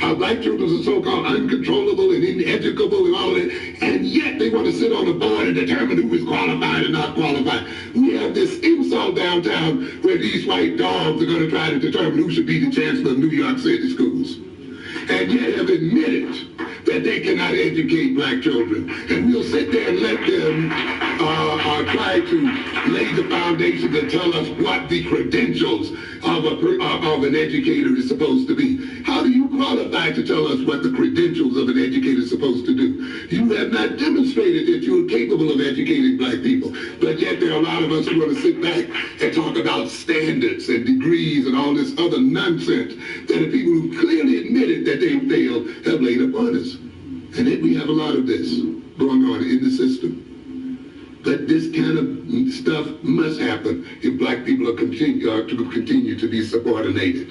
How black children are so-called uncontrollable and ineducable and all of that, and yet they want to sit on a board and determine who is qualified and not qualified. We have this insult downtown where these white dogs are going to try to determine who should be the chancellor of New York City schools, and yet have admitted that they cannot educate black children. And we'll sit there and let them try to lay the foundation to tell us what the credentials of an educator is supposed to be. How do you qualify to tell us what the credentials of an educator is supposed to do? You have not demonstrated that you are capable of educating black people. But yet there are a lot of us who want to sit back and talk about standards and degrees and all this other nonsense that the people who clearly admitted that they failed have laid upon us. And then we have a lot of this going on in the system. But this kind of stuff must happen if black people are to continue to be subordinated.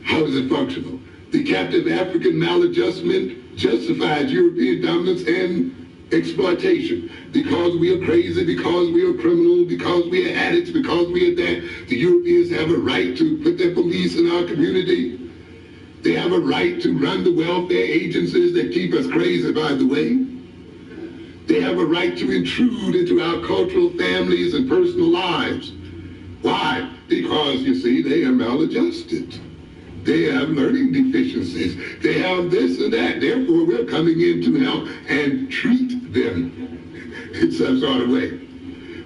How is it functional? The captive African maladjustment justifies European dominance and exploitation. Because we are crazy, because we are criminal, because we are addicts, because we are that, the Europeans have a right to put their police in our community. They have a right to run the welfare agencies that keep us crazy, by the way. They have a right to intrude into our cultural families and personal lives. Why? Because, you see, they are maladjusted. They have learning deficiencies. They have this and that. Therefore, we're coming in to help and treat them in some sort of way.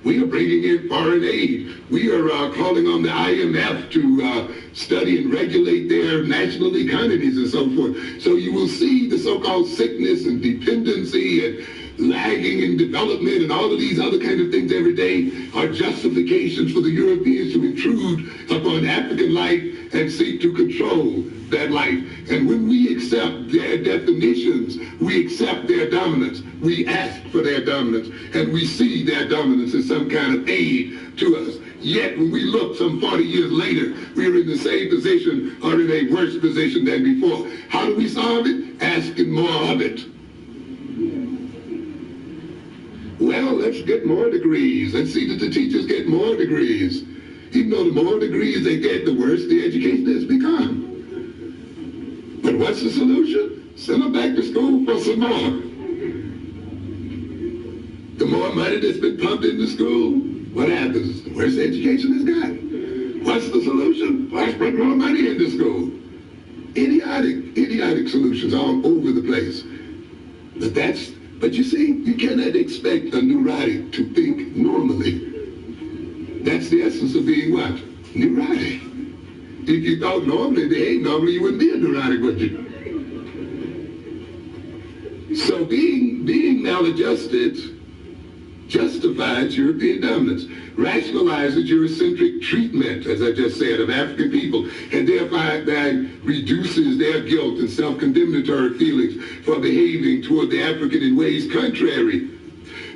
We are bringing in foreign aid. We are calling on the IMF to study and regulate their national economies and so forth. So you will see the so-called sickness and dependency and lagging in development and all of these other kind of things every day are justifications for the Europeans to intrude upon African life and seek to control that life. And when we accept their definitions, we accept their dominance. We ask for their dominance, and we see their dominance as some kind of aid to us. Yet when we look some 40 years later, we're in the same position or in a worse position than before. How do we solve it? Asking more of it. Well, let's get more degrees. Let's see that the teachers get more degrees. Even though the more degrees they get, the worse the education has become. But what's the solution? Send them back to school for some more. The more money that's been pumped into school, what happens? The worse the education has got. What's the solution? Let's put more money into school. Idiotic solutions all over the place. But you see, you cannot expect a neurotic to think normally. That's the essence of being what? Neurotic. If you thought normally, behave normally, you wouldn't be a neurotic, would you? So being maladjusted justifies European dominance, rationalizes Eurocentric treatment, as I just said, of African people, and thereby reduces their guilt and self-condemnatory feelings for behaving toward the African in ways contrary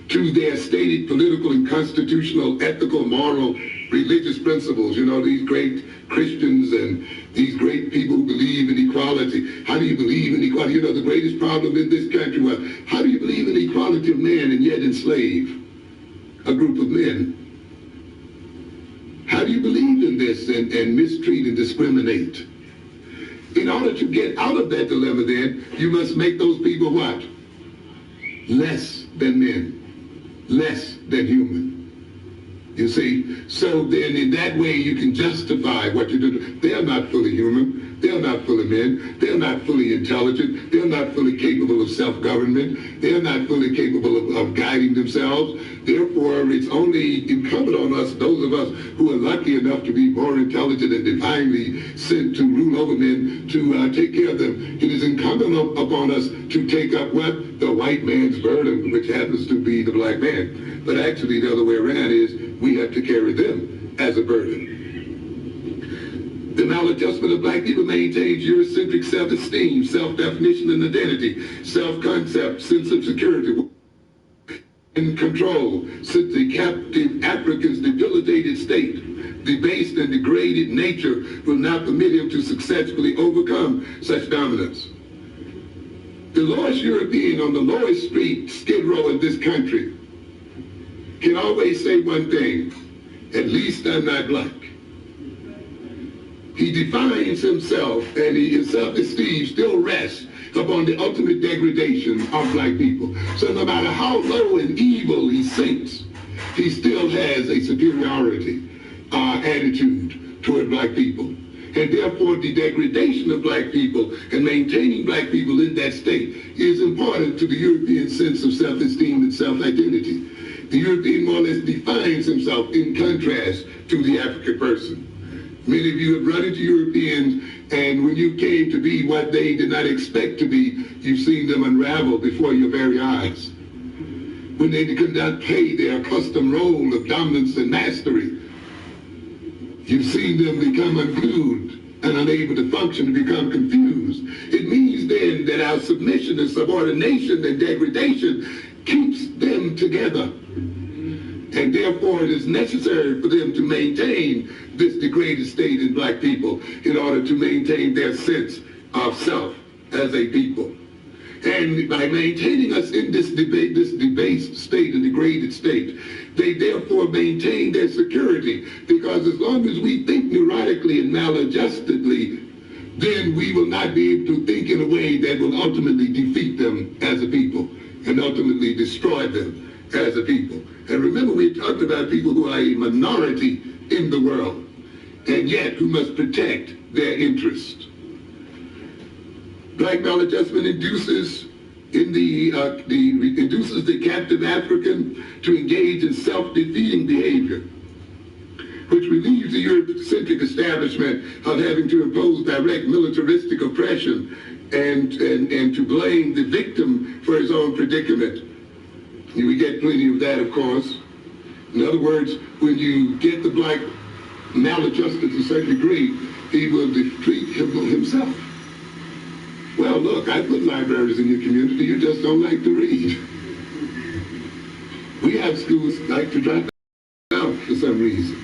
to their stated political and constitutional, ethical, moral, religious principles. You know, these great Christians and these great people who believe in equality. How do you believe in equality? You know, the greatest problem in this country was, how do you believe in equality of man and yet enslave a group of men? How do you believe in this and mistreat and discriminate? In order to get out of that dilemma, then, you must make those people what? Less than men, less than human. You see? So then in that way you can justify what you do. They are not fully human. They are not fully men. They are not fully intelligent. They are not fully capable of self-government. They are not fully capable of guiding themselves. Therefore, it's only incumbent on us, those of us who are lucky enough to be more intelligent and divinely sent to rule over men, to take care of them. It is incumbent upon us to take up what? The white man's burden, which happens to be the black man. But actually the other way around is we have to carry them as a burden. The maladjustment of black people maintains Eurocentric self-esteem, self-definition and identity, self-concept, sense of security. and control since the captive African's debilitated state, debased and degraded nature will not permit him to successfully overcome such dominance. The lowest European on the lowest street, Skid Row in this country, can always say one thing: at least I'm not black. He defines himself, and his self-esteem still rests upon the ultimate degradation of black people. So no matter how low and evil he sinks, he still has a superiority attitude toward black people. And therefore the degradation of black people and maintaining black people in that state is important to the European sense of self-esteem and self-identity. The European more or less defines himself in contrast to the African person. Many of you have run into Europeans, and when you came to be what they did not expect to be, you've seen them unravel before your very eyes. When they could not play their accustomed role of dominance and mastery, you've seen them become unglued and unable to function, to become confused. It means then that our submission and subordination and degradation keeps them together. And therefore it is necessary for them to maintain this degraded state in black people in order to maintain their sense of self as a people. And by maintaining us in this debased state and degraded state, they therefore maintain their security, because as long as we think neurotically and maladjustedly, then we will not be able to think in a way that will ultimately defeat them as a people and ultimately destroy them as a people. And remember, we talked about people who are a minority in the world, and yet who must protect their interest. Black maladjustment induces the captive African to engage in self-defeating behavior, which relieves the Eurocentric establishment of having to impose direct militaristic oppression and to blame the victim for his own predicament. We get plenty of that, of course. In other words, when you get the black maladjusted to a certain degree, he will defeat himself. Well, look, I put libraries in your community. You just don't like to read. We have schools like to drop out for some reason.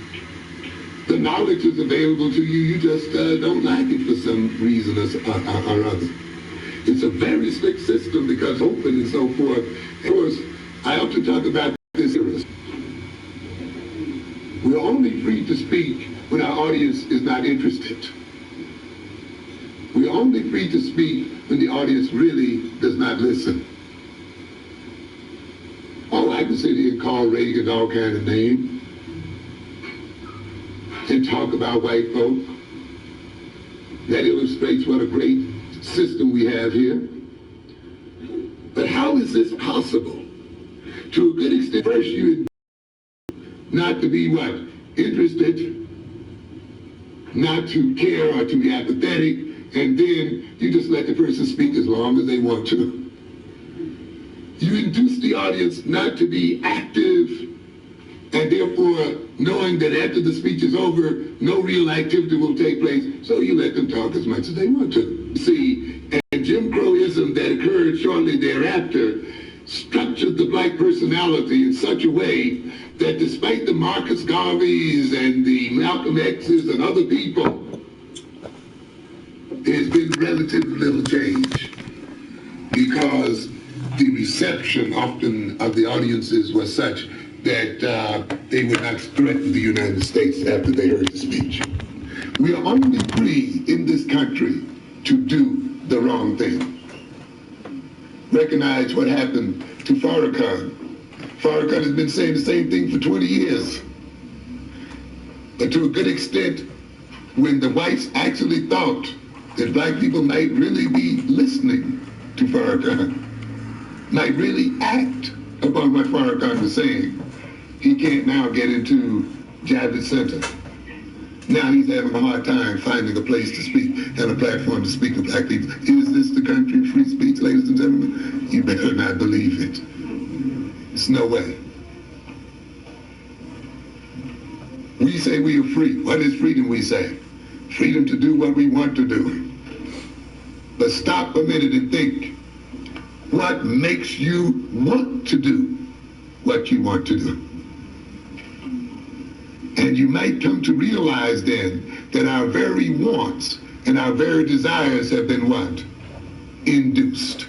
The knowledge is available to you. You just don't like it for some reason or other. It's a very slick system because open and so forth. Of course, I often talk about this. We're only free to speak when our audience is not interested. We're only free to speak when the audience really does not listen. Oh, I can sit here and call Reagan all kind of names and talk about white folk. That illustrates what a great system we have here. But how is this possible? To a good extent, first you not to be what? Interested, not to care or to be apathetic, and then you just let the person speak as long as they want to. You induce the audience not to be active, and therefore knowing that after the speech is over, no real activity will take place, so you let them talk as much as they want to. See, and Jim Crowism that occurred shortly thereafter structured the black personality in such a way that despite the Marcus Garveys and the Malcolm X's and other people, there's been relatively little change because the reception often of the audiences was such that they would not threaten the United States after they heard the speech. We are only free in this country to do the wrong thing. Recognize what happened to Farrakhan. Farrakhan has been saying the same thing for 20 years. But to a good extent, when the whites actually thought that black people might really be listening to Farrakhan, might really act upon what Farrakhan was saying, he can't now get into Javits Center. Now he's having a hard time finding a place to speak and a platform to speak to black people. Is this the country of free speech, ladies and gentlemen? You better not believe it. It's no way. We say we are free. What is freedom, we say? Freedom to do what we want to do. But stop a minute and think, what makes you want to do what you want to do. And you might come to realize then that our very wants and our very desires have been what? Induced.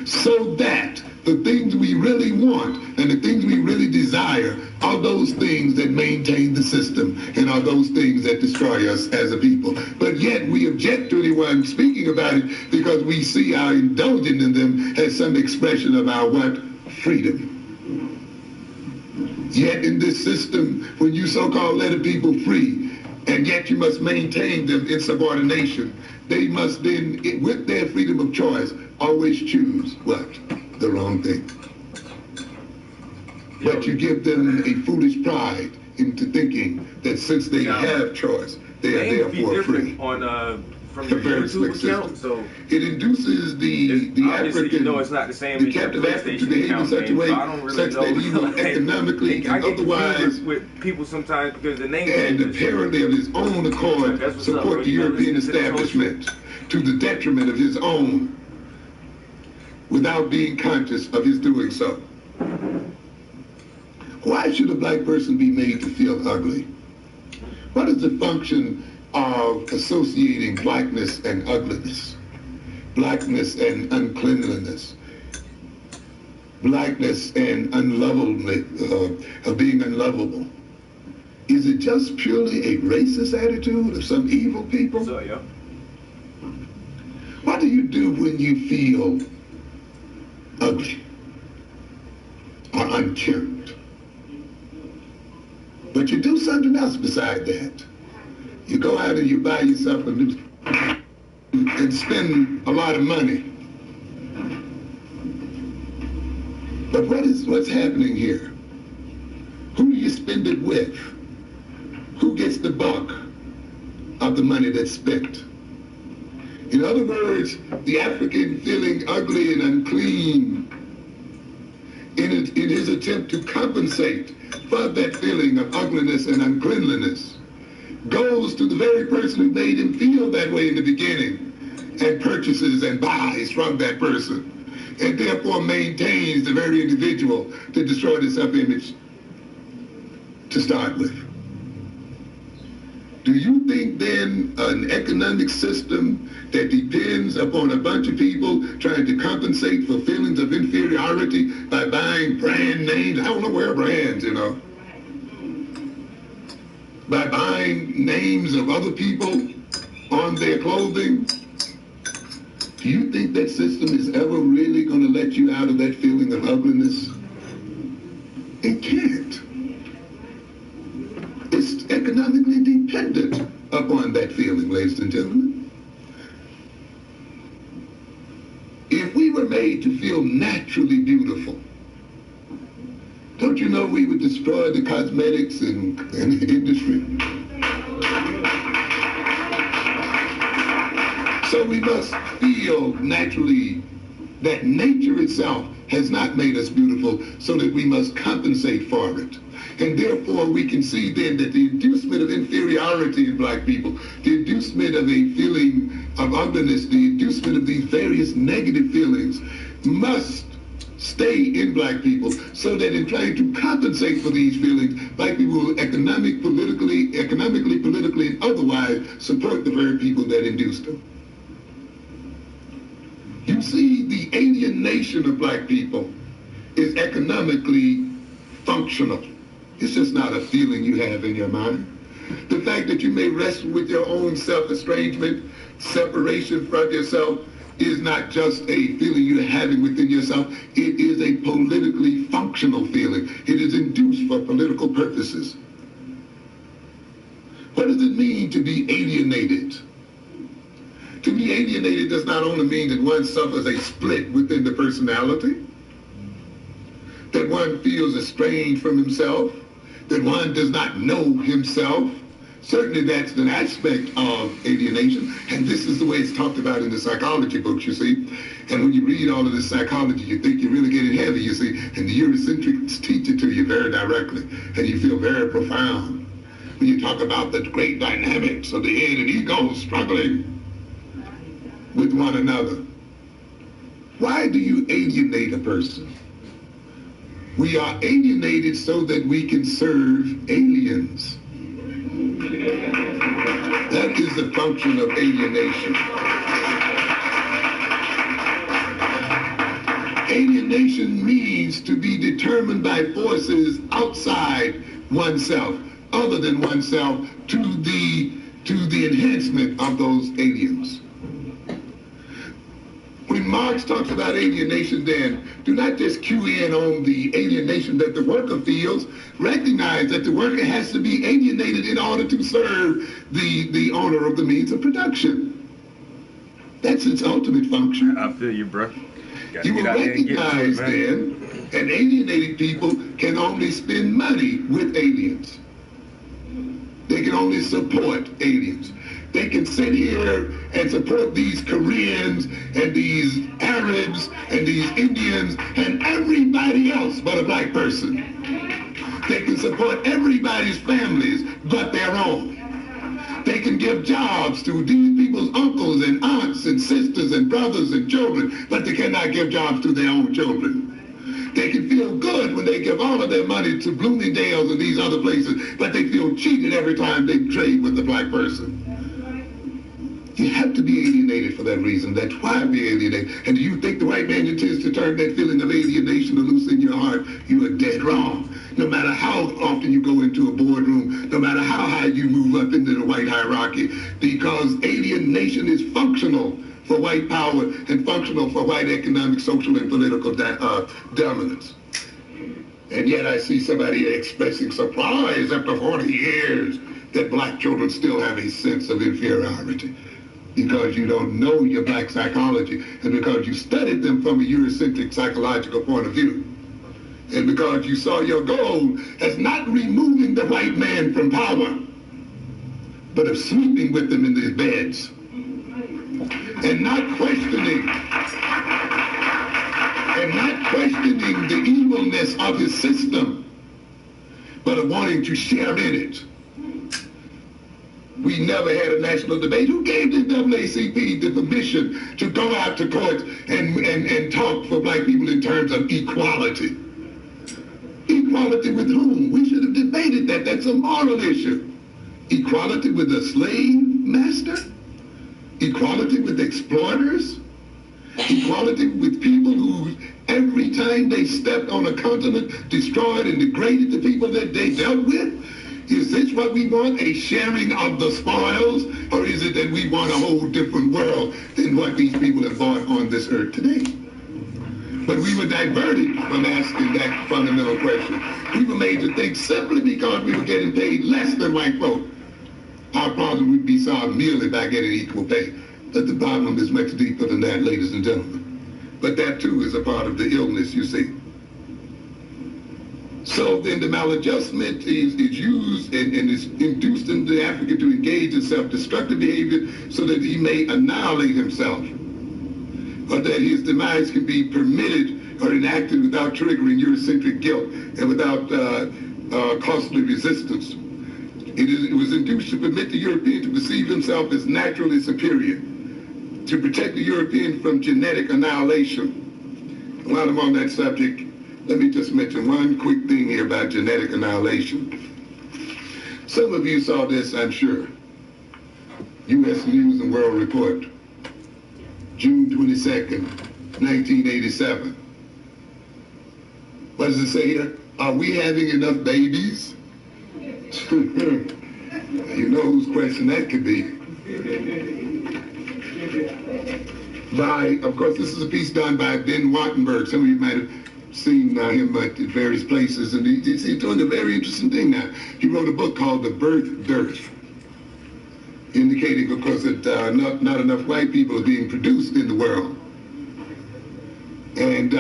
So that the things we really want and the things we really desire are those things that maintain the system and are those things that destroy us as a people. But yet we object to anyone speaking about it because we see our indulging in them as some expression of our what? Freedom. Yet in this system, when you so-called let a people free, and yet you must maintain them in subordination, they must then, with their freedom of choice, always choose what? The wrong thing. But you give them a foolish pride into thinking that since they have choice, they are therefore free. From your YouTube account, so it induces the African, it's not the same the captive African to behave in such a way, such that he will economically and otherwise, with people sometimes because the name and apparently of his own accord support the European establishment to the detriment of his own, without being conscious of his doing so. Why should a black person be made to feel ugly? What is the function of associating blackness and ugliness, blackness and uncleanliness, blackness and unlovableness, of being unlovable? Is it just purely a racist attitude of some evil people? So, yeah. What do you do when you feel ugly or unkempt? But you do something else beside that. You go out and you buy yourself a new and spend a lot of money. But what's happening here? Who do you spend it with? Who gets the buck of the money that's spent? In other words, the African feeling ugly and unclean in his attempt to compensate for that feeling of ugliness and uncleanliness goes to the very person who made him feel that way in the beginning and purchases and buys from that person and therefore maintains the very individual to destroy the self-image to start with. Do you think then an economic system that depends upon a bunch of people trying to compensate for feelings of inferiority by buying brand names? I don't know where brands, by buying names of other people on their clothing? Do you think that system is ever really going to let you out of that feeling of ugliness? It can't. It's economically dependent upon that feeling, ladies and gentlemen. If we were made to feel naturally beautiful, don't you know we would destroy the cosmetics and industry? So we must feel naturally that nature itself has not made us beautiful, so that we must compensate for it. And therefore we can see then that the inducement of inferiority in black people, the inducement of a feeling of ugliness, the inducement of these various negative feelings must stay in black people, so that in trying to compensate for these feelings, black people will economically, politically, and otherwise support the very people that induced them. You see, the alienation of black people is economically functional. It's just not a feeling you have in your mind. The fact that you may wrestle with your own self-estrangement, separation from yourself, is not just a feeling you're having within yourself. It is a politically functional feeling. It is induced for political purposes. What does it mean to be alienated? To be alienated does not only mean that one suffers a split within the personality, that one feels estranged from himself, that one does not know himself. Certainly that's an aspect of alienation, and this is the way it's talked about in the psychology books, you see. And when you read all of this psychology, you think you're really getting heavy, you see, and the Eurocentrics teach it to you very directly, and you feel very profound when you talk about the great dynamics of the id and ego struggling with one another. Why do you alienate a person? We are alienated so that we can serve aliens. That is the function of alienation. Alienation means to be determined by forces outside oneself, other than oneself, to the enhancement of those aliens. When Marx talks about alienation, then do not just cue in on the alienation that the worker feels. Recognize that the worker has to be alienated in order to serve the owner of the means of production. That's its ultimate function. I feel you, bro. You will recognize then, and alienated people can only spend money with aliens. They can only support aliens. They can sit here and support these Koreans and these Arabs and these Indians and everybody else but a black person. They can support everybody's families but their own. They can give jobs to these people's uncles and aunts and sisters and brothers and children, but they cannot give jobs to their own children. They can feel good when they give all of their money to Bloomingdale's and these other places, but they feel cheated every time they trade with the black person. You have to be alienated for that reason. That's why we alienate. And do you think the white man intends to turn that feeling of alienation loose in your heart? You are dead wrong. No matter how often you go into a boardroom, no matter how high you move up into the white hierarchy, because alienation is functional for white power and functional for white economic, social, and political dominance. And yet I see somebody expressing surprise after 40 years that black children still have a sense of inferiority. Because you don't know your black psychology, and because you studied them from a Eurocentric psychological point of view, and because you saw your goal as not removing the white man from power, but of sleeping with them in their beds, and not questioning the evilness of his system, but of wanting to share in it. We never had a national debate. Who gave the NAACP the permission to go out to court and talk for black people in terms of equality? Equality with whom? We should have debated that. That's a moral issue. Equality with the slave master? Equality with exploiters? Equality with people who, every time they stepped on a continent, destroyed and degraded the people that they dealt with? Is this what we want, a sharing of the spoils, or is it that we want a whole different world than what these people have bought on this earth today? But we were diverted from asking that fundamental question. We were made to think simply because we were getting paid less than white folk, our problem would be solved merely by getting equal pay. But the problem is much deeper than that, ladies and gentlemen. But that too is a part of the illness, you see. So then the maladjustment is used and is induced in the African to engage in self-destructive behavior so that he may annihilate himself, or that his demise can be permitted or enacted without triggering Eurocentric guilt and without costly resistance. It was induced to permit the European to perceive himself as naturally superior, to protect the European from genetic annihilation. While I'm on that subject, let me just mention one quick thing here about genetic annihilation. Some of you saw this, I'm sure. U.S. News and World Report, June 22nd, 1987. What does it say here? Are we having enough babies? You know whose question that could be. Of course, this is a piece done by Ben Wattenberg. Some of you might have seen him at various places, and he's doing a very interesting thing now. He wrote a book called The Birth Dearth, indicating, of course, that not enough white people are being produced in the world. And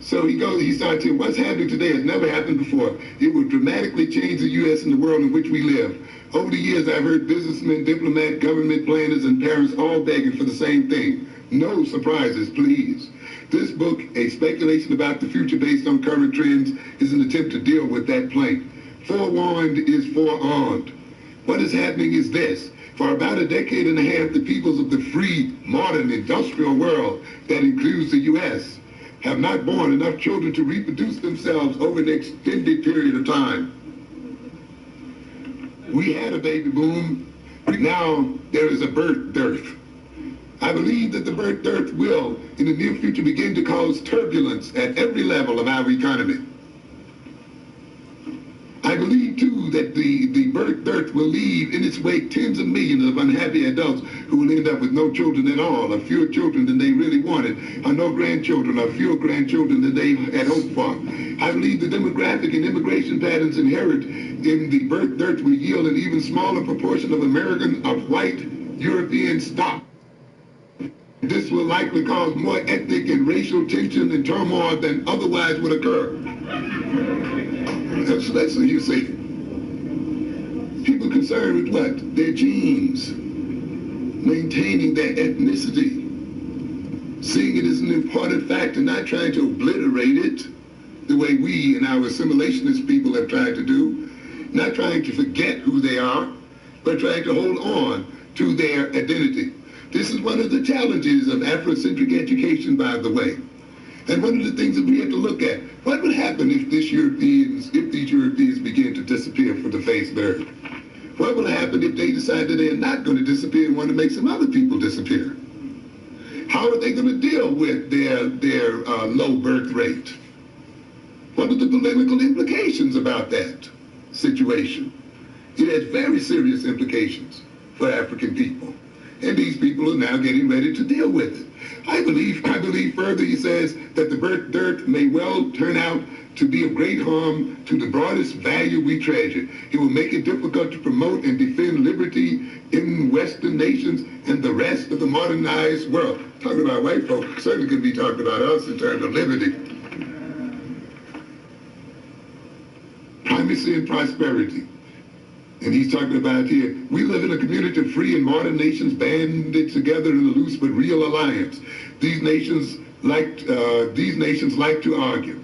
so he started saying, what's happening today has never happened before. It will dramatically change the U.S. and the world in which we live. Over the years, I've heard businessmen, diplomats, government planners, and parents all begging for the same thing. No surprises, please. This book, a speculation about the future based on current trends, is an attempt to deal with that plight. Forewarned is forearmed. What is happening is this. For about a decade and a half, the peoples of the free, modern, industrial world, that includes the U.S., have not born enough children to reproduce themselves over an extended period of time. We had a baby boom. Now there is a birth dearth. I believe that the birth dearth will, in the near future, begin to cause turbulence at every level of our economy. I believe, too, that the birth dearth will leave in its wake tens of millions of unhappy adults who will end up with no children at all, or fewer children than they really wanted, or no grandchildren, or fewer grandchildren than they had hoped for. I believe the demographic and immigration patterns inherent in the birth dearth will yield an even smaller proportion of white European stock. This will likely cause more ethnic and racial tension and turmoil than otherwise would occur. That's what you see. People concerned with what? Their genes, maintaining their ethnicity, seeing it as an important fact and not trying to obliterate it the way we and our assimilationist people have tried to do, not trying to forget who they are, but trying to hold on to their identity. This is one of the challenges of Afrocentric education, by the way. And one of the things that we have to look at, what would happen if these Europeans begin to disappear from the face of the earth? What will happen if they decide that they're not going to disappear and want to make some other people disappear? How are they going to deal with their low birth rate? What are the political implications about that situation? It has very serious implications for African people. And these people are now getting ready to deal with it. I believe further, he says, that the birth dearth may well turn out to be of great harm to the broadest value we treasure. It will make it difficult to promote and defend liberty in Western nations and the rest of the modernized world. Talking about white folks, certainly could be talking about us in terms of liberty. Primacy and prosperity. And he's talking about here, we live in a community of free and modern nations banded together in a loose but real alliance. These nations like to argue.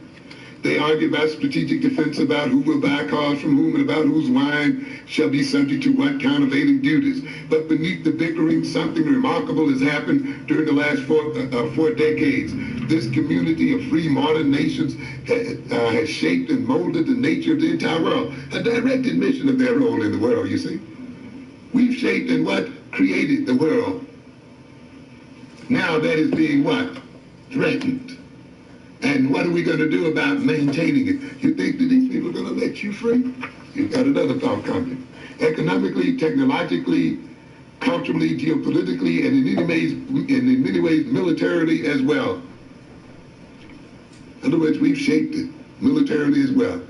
They argue about strategic defense, about who will buy cars from whom, and about whose wine shall be subject to what countervailing duties. But beneath the bickering, something remarkable has happened during the last four decades. This community of free modern nations has shaped and molded the nature of the entire world. A direct admission of their role in the world, you see. We've shaped and what? Created the world. Now that is being what? Threatened. And what are we going to do about maintaining it? You think that these people are going to let you free? You've got another thought coming. Economically, technologically, culturally, geopolitically, and in many ways militarily as well. In other words, we've shaped it militarily as well.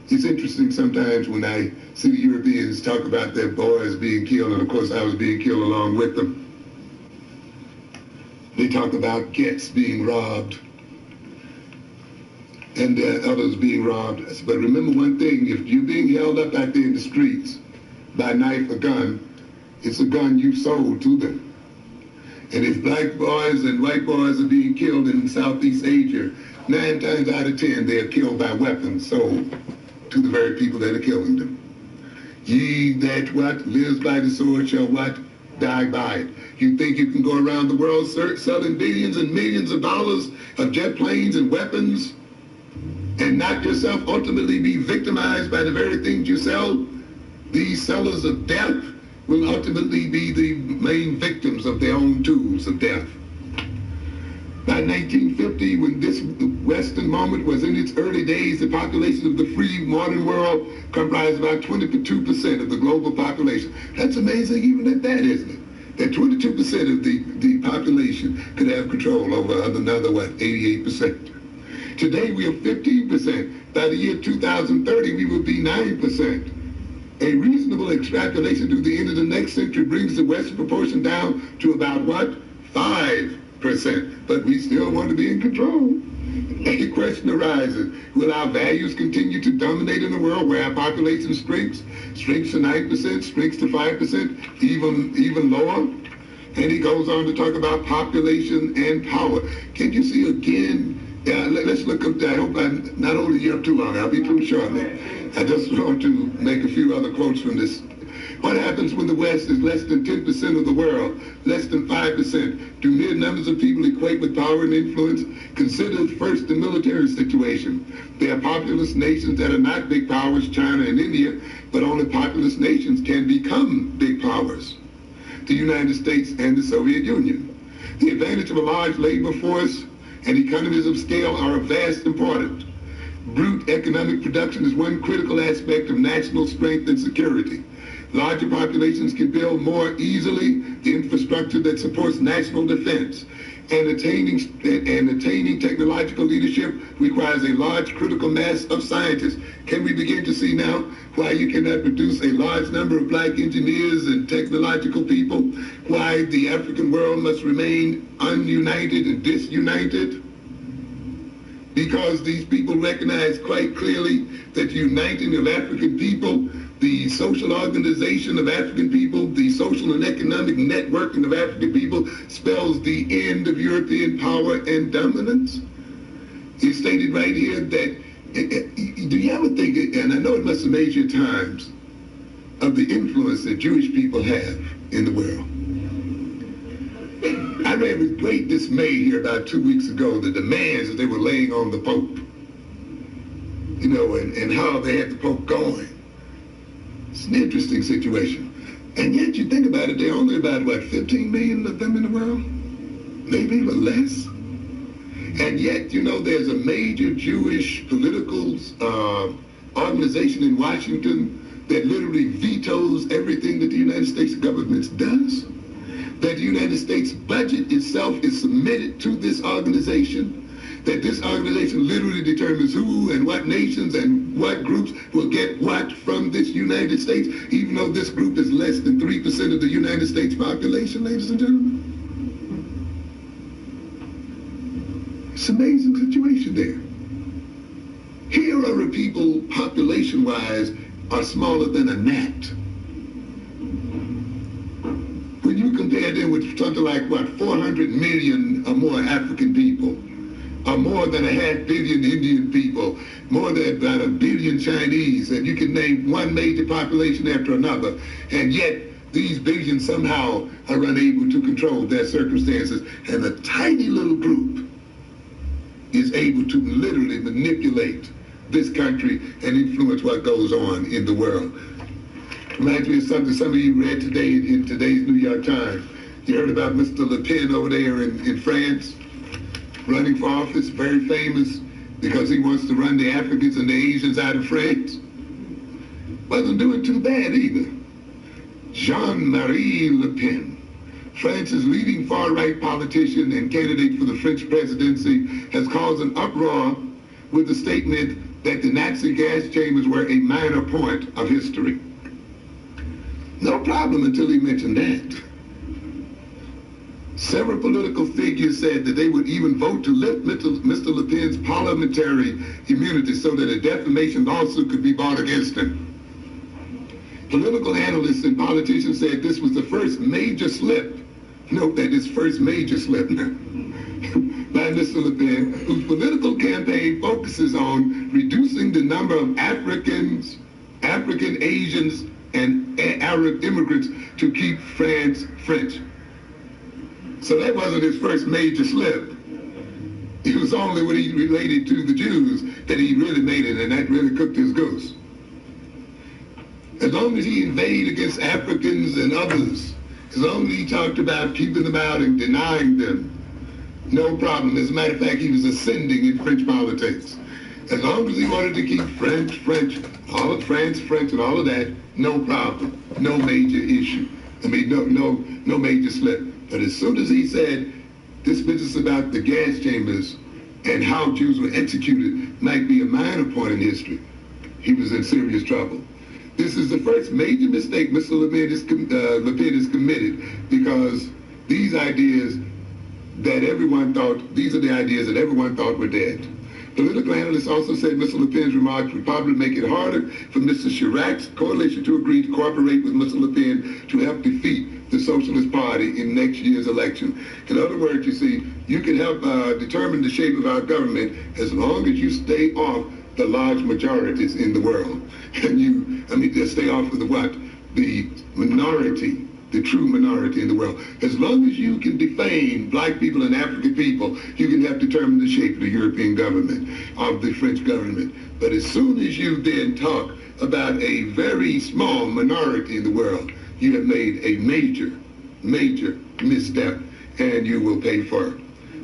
It's interesting sometimes when I see the Europeans talk about their boys being killed, and of course I was being killed along with them. They talk about gets being robbed, and others being robbed. But remember one thing, if you're being held up out there in the streets by knife or gun, it's a gun you sold to them. And if black boys and white boys are being killed in Southeast Asia, 9 times out of 10 they are killed by weapons sold to the very people that are killing them. Ye that what lives by the sword shall what? Die by it. You think you can go around the world selling billions and millions of dollars of jet planes and weapons and not yourself ultimately be victimized by the very things you sell? These sellers of death will ultimately be the main victims of their own tools of death. By 1950, when this Western moment was in its early days, the population of the free modern world comprised about 22% of the global population. That's amazing even at that, isn't it? That 22% of the population could have control over another, 88%. Today we are 15%. By the year 2030, we will be 9%. A reasonable extrapolation to the end of the next century brings the Western proportion down to about what? 5%. But we still want to be in control. A question arises, will our values continue to dominate in a world where our population shrinks to 9%, shrinks to 5%, even lower? And he goes on to talk about population and power. Can you see again? Let's look up that. I hope I'm not holding you up too long. I'll be through shortly. I just want to make a few other quotes from this. What happens when the West is less than 10% of the world, less than 5%? Do mere numbers of people equate with power and influence? Consider first the military situation. There are populous nations that are not big powers, China and India, but only populous nations can become big powers. The United States and the Soviet Union. The advantage of a large labor force and economies of scale are of vast importance. Brute economic production is one critical aspect of national strength and security. Larger populations can build more easily the infrastructure that supports national defense. And attaining technological leadership requires a large critical mass of scientists. Can we begin to see now why you cannot produce a large number of black engineers and technological people? Why the African world must remain ununited and disunited? Because these people recognize quite clearly that the uniting of African people, the social organization of African people, the social and economic networking of African people spells the end of European power and dominance. It's stated right here that, do you ever think, and I know it must have made you at times, of the influence that Jewish people have in the world. I read with great dismay here about 2 weeks ago the demands that they were laying on the Pope, you know, and how they had the Pope going. It's an interesting situation. And yet you think about it, there are only about, 15 million of them in the world? Maybe even less. And yet, you know, there's a major Jewish political organization in Washington that literally vetoes everything that the United States government does. That the United States budget itself is submitted to this organization, that this organization literally determines who and what nations and what groups will get what from this United States, even though this group is less than 3% of the United States population, ladies and gentlemen. It's an amazing situation there. Here are a people, population-wise, are smaller than a gnat. When you compare them with something like, 400 million or more African people, or more than 500 million Indian people, more than about 1 billion Chinese, and you can name one major population after another, and yet these billions somehow are unable to control their circumstances, and a tiny little group is able to literally manipulate this country and influence what goes on in the world. Reminds me of something some of you read today in today's New York Times. You heard about Mr. Le Pen over there in France, running for office, very famous because he wants to run the Africans and the Asians out of France. Wasn't doing too bad either. Jean-Marie Le Pen, France's leading far-right politician and candidate for the French presidency, has caused an uproar with the statement that the Nazi gas chambers were a minor point of history. No problem until he mentioned that. Several political figures said that they would even vote to lift Mr. Le Pen's parliamentary immunity so that a defamation lawsuit could be brought against him. Political analysts and politicians said this was the first major slip. Note that it's first major slip by Mr. Le Pen, whose political campaign focuses on reducing the number of Africans, African Asians, and Arab immigrants to keep France French. So that wasn't his first major slip. It was only when he related to the Jews that he really made it, and that really cooked his goose. As long as he inveighed against Africans and others, as long as he talked about keeping them out and denying them, no problem. As a matter of fact, he was ascending in French politics. As long as he wanted to keep French, all of France, French, and all of that, no problem, no major issue. I mean, no major slip. But as soon as he said this business about the gas chambers and how Jews were executed might be a minor point in history, he was in serious trouble. This is the first major mistake Mr. Le Pen has committed, because these ideas that everyone thought, these are the ideas that everyone thought were dead. Political analysts also said Mr. Le Pen's remarks would probably make it harder for Mr. Chirac's coalition to agree to cooperate with Mr. Le Pen to help defeat the Socialist Party in next year's election. In other words, you see, you can help determine the shape of our government as long as you stay off the large majorities in the world. And just stay off of the what? the minority, the true minority in the world. As long as you can defame black people and African people, you can help determine the shape of the European government, of the French government. But as soon as you then talk about a very small minority in the world, you have made a major, major misstep, and you will pay for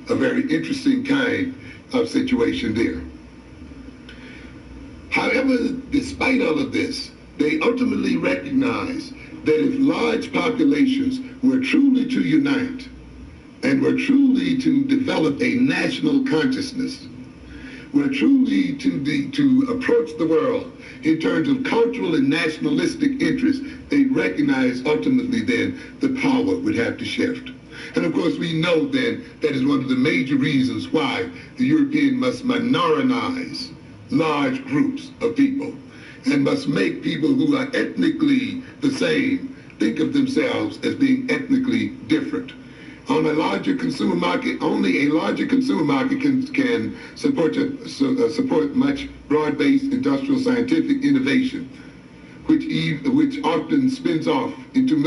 a very interesting kind of situation there. However, despite all of this, they ultimately recognize that if large populations were truly to unite and were truly to develop a national consciousness, were truly to approach the world in terms of cultural and nationalistic interests, they recognize ultimately then the power would have to shift. And of course we know then that is one of the major reasons why the European must minorize large groups of people and must make people who are ethnically the same think of themselves as being ethnically different. On a larger consumer market, only a larger consumer market can support much broad-based industrial scientific innovation, which often spins off into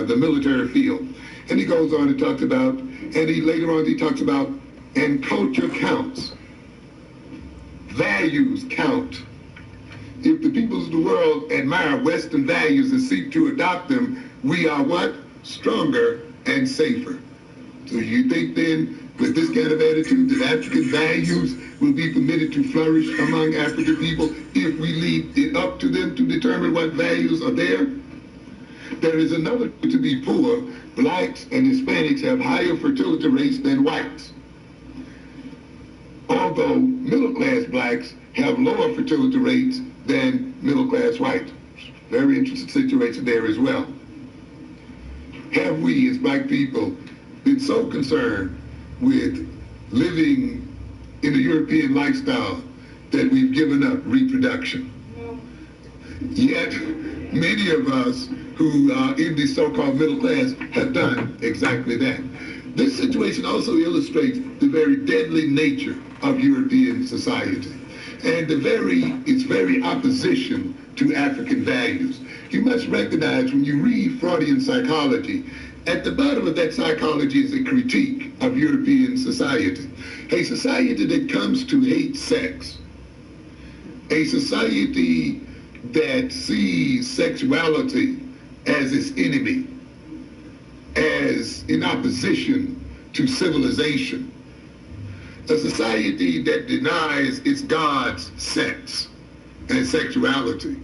the military field. And he goes on and talks about, later on he talks about, and culture counts. Values count. If the peoples of the world admire Western values and seek to adopt them, we are what? Stronger and safer. So you think then, with this kind of attitude, that African values will be permitted to flourish among African people if we leave it up to them to determine what values are there? There is another to be poor. Blacks and Hispanics have higher fertility rates than whites, although middle-class blacks have lower fertility rates than middle-class whites. Very interesting situation there as well. Have we as black people been so concerned with living in a European lifestyle that we've given up reproduction? Yet many of us who are in the so-called middle class have done exactly that. This situation also illustrates the very deadly nature of European society and its very opposition to African values. You must recognize when you read Freudian psychology, at the bottom of that psychology is a critique of European society. A society that comes to hate sex. A society that sees sexuality as its enemy, as in opposition to civilization. A society that denies its gods sex and sexuality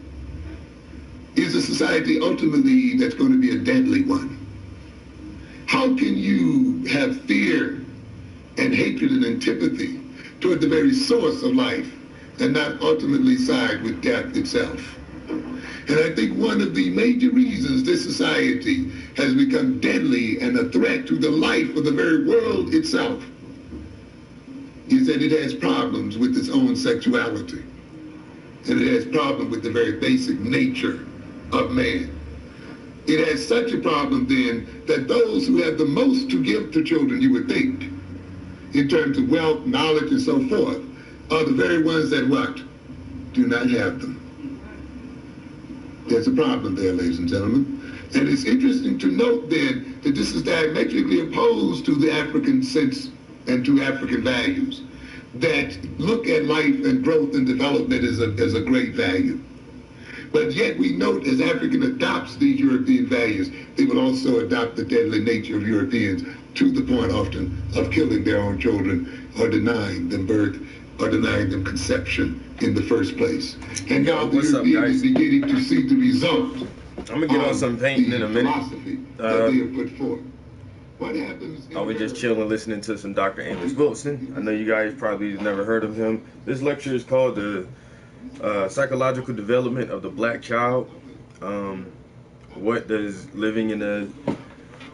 is a society ultimately that's going to be a deadly one. How can you have fear and hatred and antipathy toward the very source of life and not ultimately side with death itself? And I think one of the major reasons this society has become deadly and a threat to the life of the very world itself is that it has problems with its own sexuality. And it has problems with the very basic nature of man. It has such a problem then that those who have the most to give to children, you would think, in terms of wealth, knowledge, and so forth, are the very ones that what? Do not have them. There's a problem there, ladies and gentlemen. And it's interesting to note then that this is diametrically opposed to the African sense and to African values that look at life and growth and development as a great value. But yet we note as African adopts these European values, they will also adopt the deadly nature of Europeans to the point often of killing their own children or denying them birth or denying them conception in the first place. And now the Europeans is beginning to see the result. I'm going to get on some painting in a minute. Philosophy that they have put forth. What happens? I was just chilling listening to some Dr. Amos Wilson. I know you guys probably never heard of him. This lecture is called the Psychological Development of the Black Child. What does living in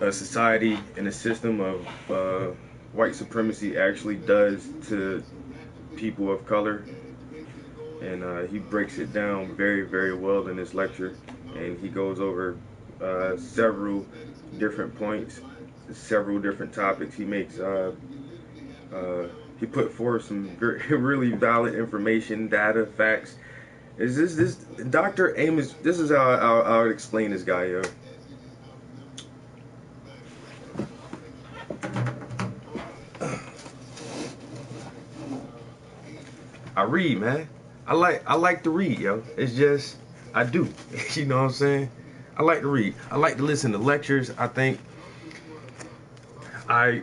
a society and a system of white supremacy actually does to people of color? And he breaks it down very, very well in this lecture. And he goes over several different points, several different topics. He makes he put forth some really valid information, data, facts Is this Dr. Amos? This is how I would explain this guy, yo. I read, man. I like to read, yo. It's just I do. You know what I'm saying? I like to read. I like to listen to lectures. I think I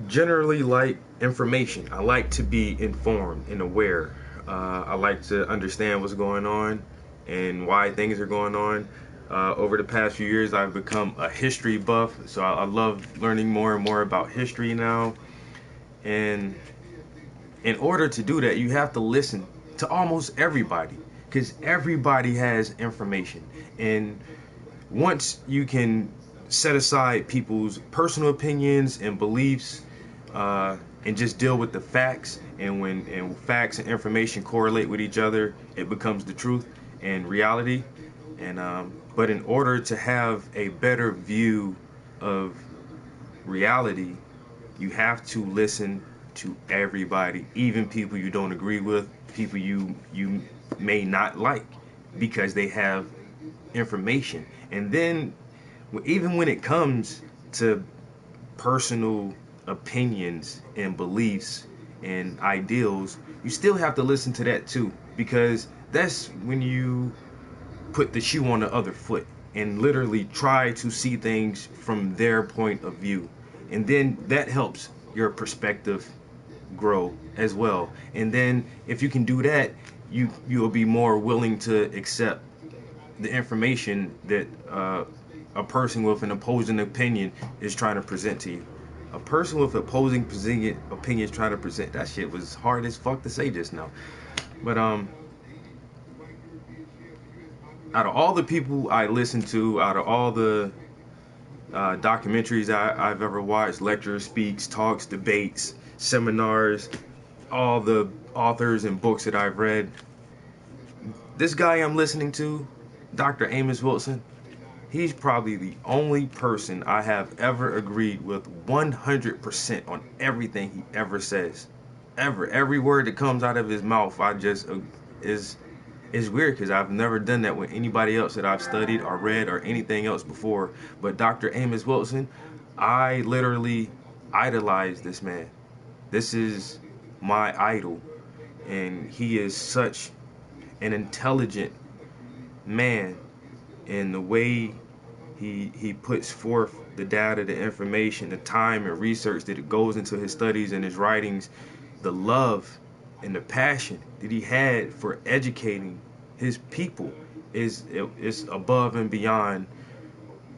generally like information. I like to be informed and aware. I like to understand what's going on and why things are going on. Over the past few years, I've become a history buff, so I love learning more and more about history now. And in order to do that, you have to listen to almost everybody, because everybody has information. And once you can set aside people's personal opinions and beliefs, and just deal with the facts, and when facts and information correlate with each other, it becomes the truth and reality. And but in order to have a better view of reality, you have to listen to everybody, even people you don't agree with, people you may not like, because they have information. And then even when it comes to personal opinions and beliefs and ideals, you still have to listen to that too, because that's when you put the shoe on the other foot and literally try to see things from their point of view. And then that helps your perspective grow as well. And then if you can do that, you'll be more willing to accept the information that a person with an opposing opinion is trying to present to you. A person with opposing opinions trying to present, that shit was hard as fuck to say just now. But out of all the people I listen to, out of all the documentaries I've ever watched, lectures, speaks, talks, debates, seminars, all the authors and books that I've read, this guy I'm listening to, Dr. Amos Wilson, he's probably the only person I have ever agreed with 100% on everything he ever says. Ever. Every word that comes out of his mouth, I just is weird, because I've never done that with anybody else that I've studied or read or anything else before. But Dr. Amos Wilson, I literally idolize this man. This is my idol. And he is such an intelligent man, in the way he puts forth the data, the information, the time and research that it goes into his studies and his writings, the love and the passion that he had for educating his people is above and beyond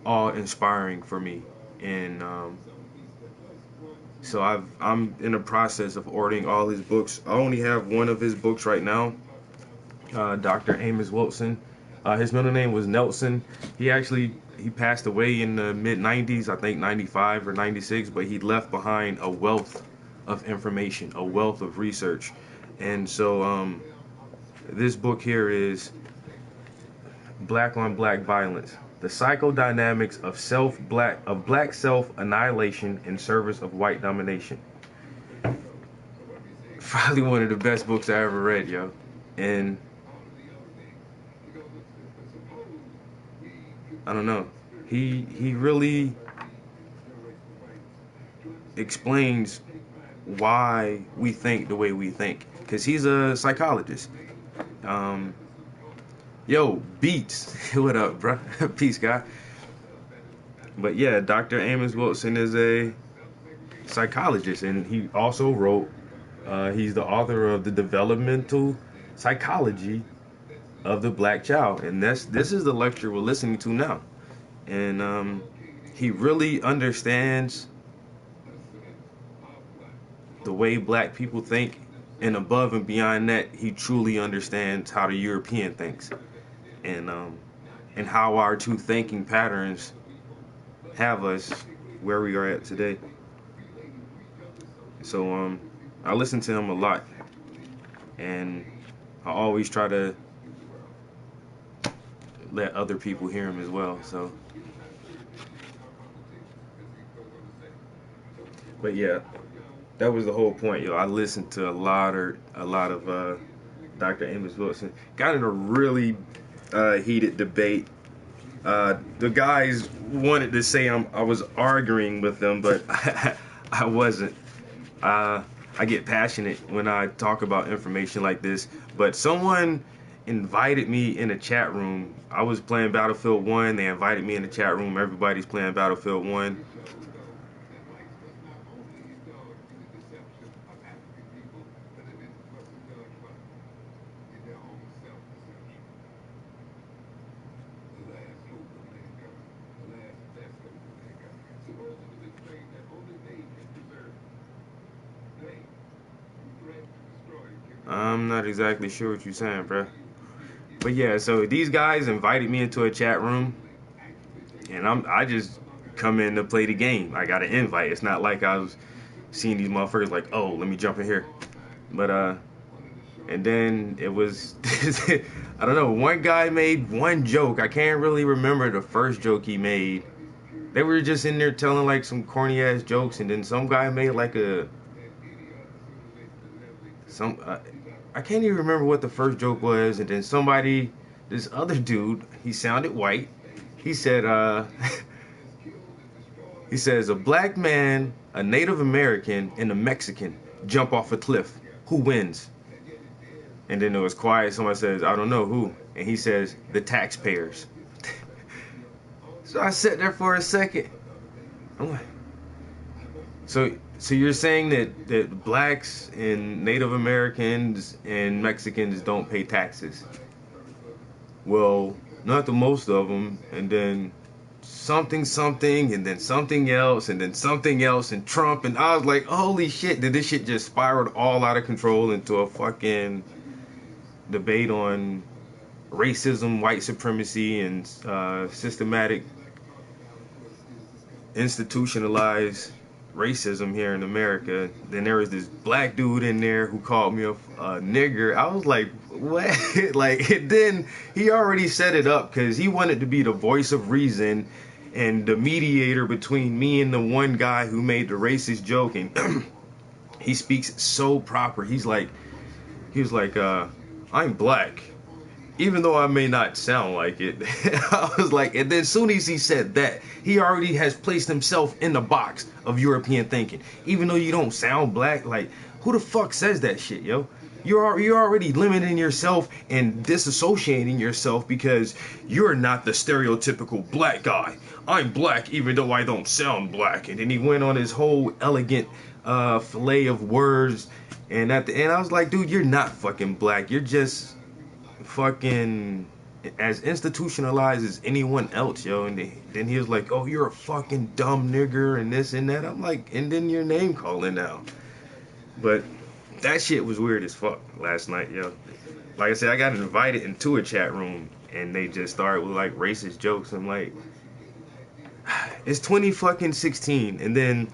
awe inspiring for me. And so I'm in the process of ordering all his books. I only have one of his books right now, Dr. Amos Wilson. His middle name was Nelson. He passed away in the mid 90s, I think 95 or 96, but he left behind a wealth of information, a wealth of research. And so this book here is Black on Black Violence: The Psychodynamics of Black Self-Annihilation in Service of White Domination. Probably one of the best books I ever read, yo. And I don't know. He really explains why we think the way we think, because he's a psychologist. Yo, Beats, what up, bro? Peace, guy. But yeah, Dr. Amos Wilson is a psychologist, and he also wrote. He's the author of The Developmental Psychology of the Black Child, and this is the lecture we're listening to now. And he really understands the way black people think, and above and beyond that, he truly understands how the European thinks, and how our two thinking patterns have us where we are at today. So I listen to him a lot, and I always try to let other people hear him as well. So, but yeah, that was the whole point, yo. I listened to a lot of Dr. Amos Wilson. Got in a really heated debate. The guys wanted to say I was arguing with them, but I wasn't. I get passionate when I talk about information like this, but someone invited me in a chat room. I was playing Battlefield 1. They invited me in the chat room. Everybody's playing Battlefield 1. I'm not exactly sure what you're saying, bro. But yeah, so these guys invited me into a chat room, and I just come in to play the game. I got an invite. It's not like I was seeing these motherfuckers like, oh, let me jump in here. But and then it was I don't know. One guy made one joke. I can't really remember the first joke he made. They were just in there telling like some corny ass jokes, and then some guy made like I can't even remember what the first joke was, and then this other dude, he sounded white. He said, he says, a black man, a Native American, and a Mexican jump off a cliff. Who wins? And then it was quiet. Somebody says, I don't know who. And he says, the taxpayers. So I sat there for a second. I'm like, so you're saying that blacks and Native Americans and Mexicans don't pay taxes? Well, not the most of them, and then something, and then something else, and then something else, and Trump, and I was like, holy shit, did this shit just spiraled all out of control into a fucking debate on racism, white supremacy, and systematic, institutionalized racism here in America. Then there was this black dude in there who called me a nigger. I was like, what? Like, and then he already set it up because he wanted to be the voice of reason and the mediator between me and the one guy who made the racist joke. And he speaks so proper. He was like, I'm black, even though I may not sound like it. I was like, and then as soon as he said that, he already has placed himself in the box of European thinking. Even though you don't sound black, like, who the fuck says that shit, yo? You're already limiting yourself and disassociating yourself because you're not the stereotypical black guy. I'm black even though I don't sound black. And then he went on his whole elegant fillet of words. And at the end, I was like, dude, you're not fucking black. You're just fucking as institutionalized as anyone else, yo. And then he was like, oh, you're a fucking dumb nigger and this and that. I'm like, and then your name calling now. But that shit was weird as fuck last night, yo. Like I said, I got invited into a chat room and they just started with like racist jokes. I'm like, it's 2016, and then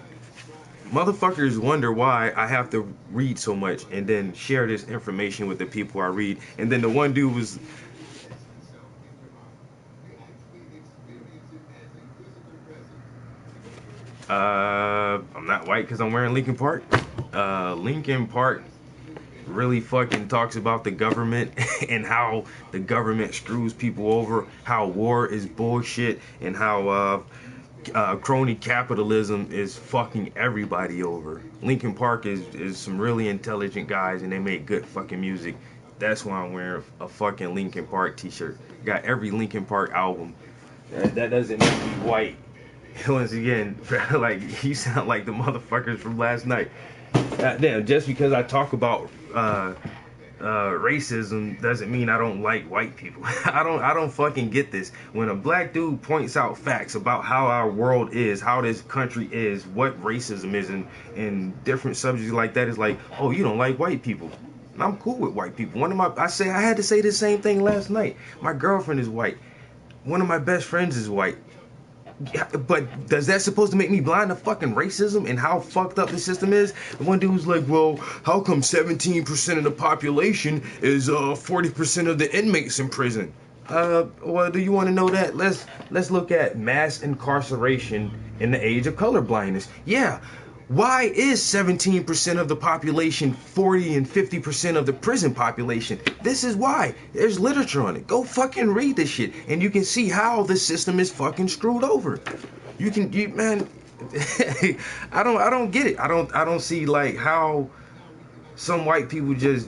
motherfuckers wonder why I have to read so much and then share this information with the people I read. And then the one dude was, I'm not white because I'm wearing Linkin Park. Linkin Park really fucking talks about the government and how the government screws people over, how war is bullshit, and how crony capitalism is fucking everybody over. Linkin Park is some really intelligent guys and they make good fucking music. That's why I'm wearing a fucking Linkin Park t-shirt. Got every Linkin Park album. That doesn't make me white. Once again, like, you sound like the motherfuckers from last night. Damn, just because I talk about racism doesn't mean I don't like white people. I don't fucking get this. When a black dude points out facts about how our world is, how this country is, what racism is, and different subjects like that, is like, oh, you don't like white people. And I'm cool with white people. I had to say the same thing last night. My girlfriend is white. One of my best friends is white. Yeah, but does that supposed to make me blind to fucking racism and how fucked up the system is? And one dude was like, well, how come 17% of the population is 40% of the inmates in prison? Well, do you want to know that? Let's look at mass incarceration in the age of color blindness. Yeah, Why is 17% of the population 40 and 50% of the prison population? This is why. There's literature on it. Go fucking read this shit, and you can see how the system is fucking screwed over. Man, I don't get it. I don't see like how some white people just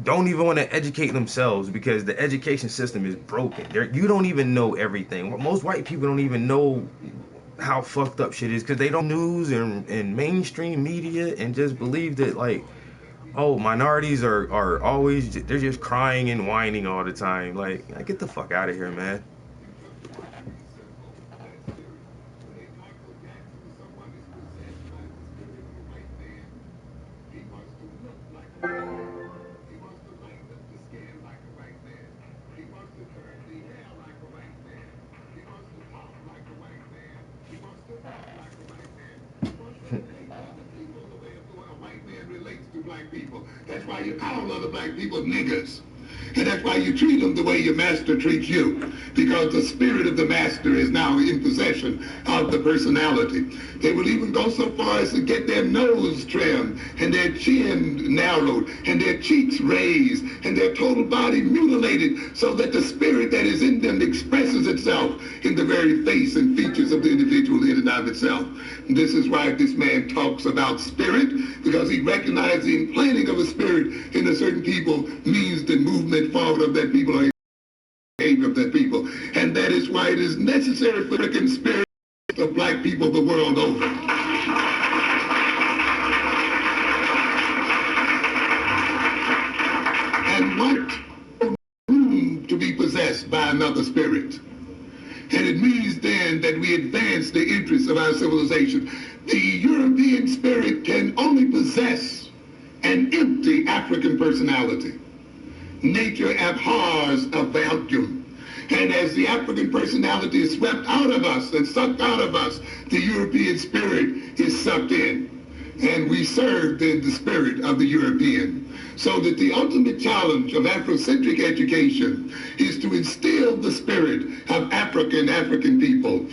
don't even want to educate themselves because the education system is broken. You don't even know everything. Most white people don't even know how fucked up shit is because they don't news and mainstream media and just believe that like, oh, minorities are always, they're just crying and whining all the time. Like get the fuck out of here, man. Black people. That's why you call other black people niggas. And that's why you treat them the way your master treats you. Because the spirit of the master is now in possession of the personality. They will even go so far as to get their nose trimmed and their chin narrowed and their cheeks raised and their total body mutilated so that the spirit that is in them expresses itself in the very face and features of the individual in and of itself. And this is why this man talks about spirit, because he recognizes the implanting of a spirit in a certain people means the movement forward of that people or behavior of that people. And that is why it is necessary for the spirit of black people the world over. And what room to be possessed by another spirit. And it means then that we advance the interests of our civilization. The European spirit can only possess an empty African personality. Nature abhors a vacuum. And as the African personality is swept out of us and sucked out of us, the European spirit is sucked in. And we serve then the spirit of the European. So that the ultimate challenge of Afrocentric education is to instill the spirit of African people.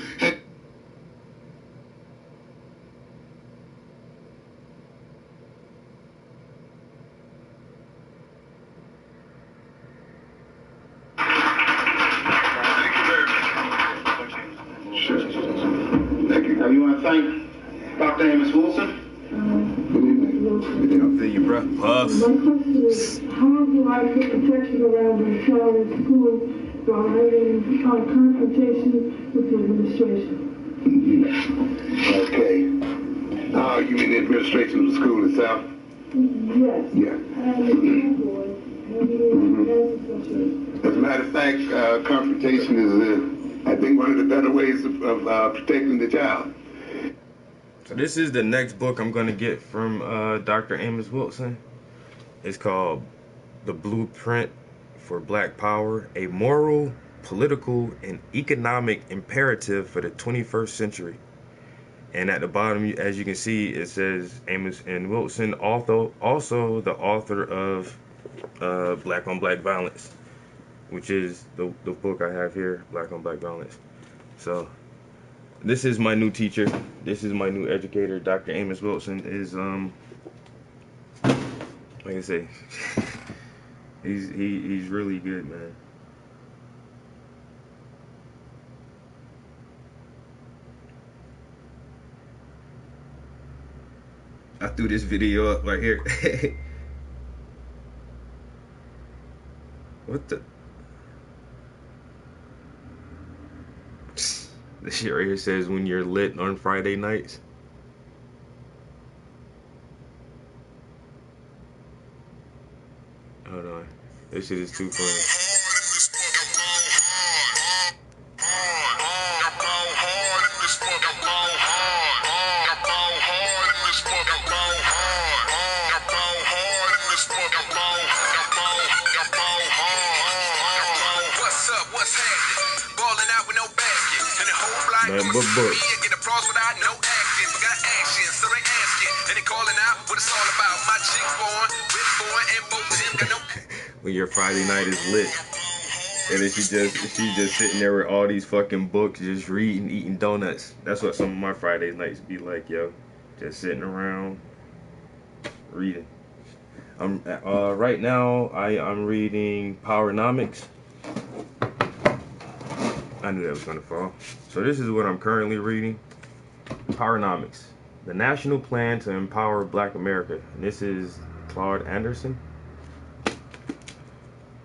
You want to thank Dr. Amos Wilson? I feel you, bro. My question is, how do I put protection around my child in school while I'm in confrontation with the administration? Okay. You mean the administration of the school itself? Yes. Yeah. And the school board and the association. As a matter of fact, confrontation is, I think, one of the better ways of protecting the child. So this is the next book I'm going to get from Dr. Amos Wilson. It's called The Blueprint for Black Power, a moral, political, and economic imperative for the 21st century. And at the bottom, as you can see, it says Amos N. Wilson, also the author of Black on Black Violence, which is the book I have here, Black on Black Violence. So this is my new teacher. This is my new educator. Dr. Amos Wilson is like I say, he's really good, man. I threw this video up right here. What the? This shit right here says when you're lit on Friday nights. Hold on. This shit is too funny. Man, book. Get applause without no action. Got action, so they asking. And they calling out what it's all about. My chick born, with born, and both Jim got no. When your Friday night is lit. And then she's just sitting there with all these fucking books, just reading, eating donuts. That's what some of my Friday nights be like, yo. Just sitting around, reading. Right now I'm reading Powernomics. I knew that was gonna fall. So this is what I'm currently reading. Powernomics, the National Plan to Empower Black America. And this is Claude Anderson.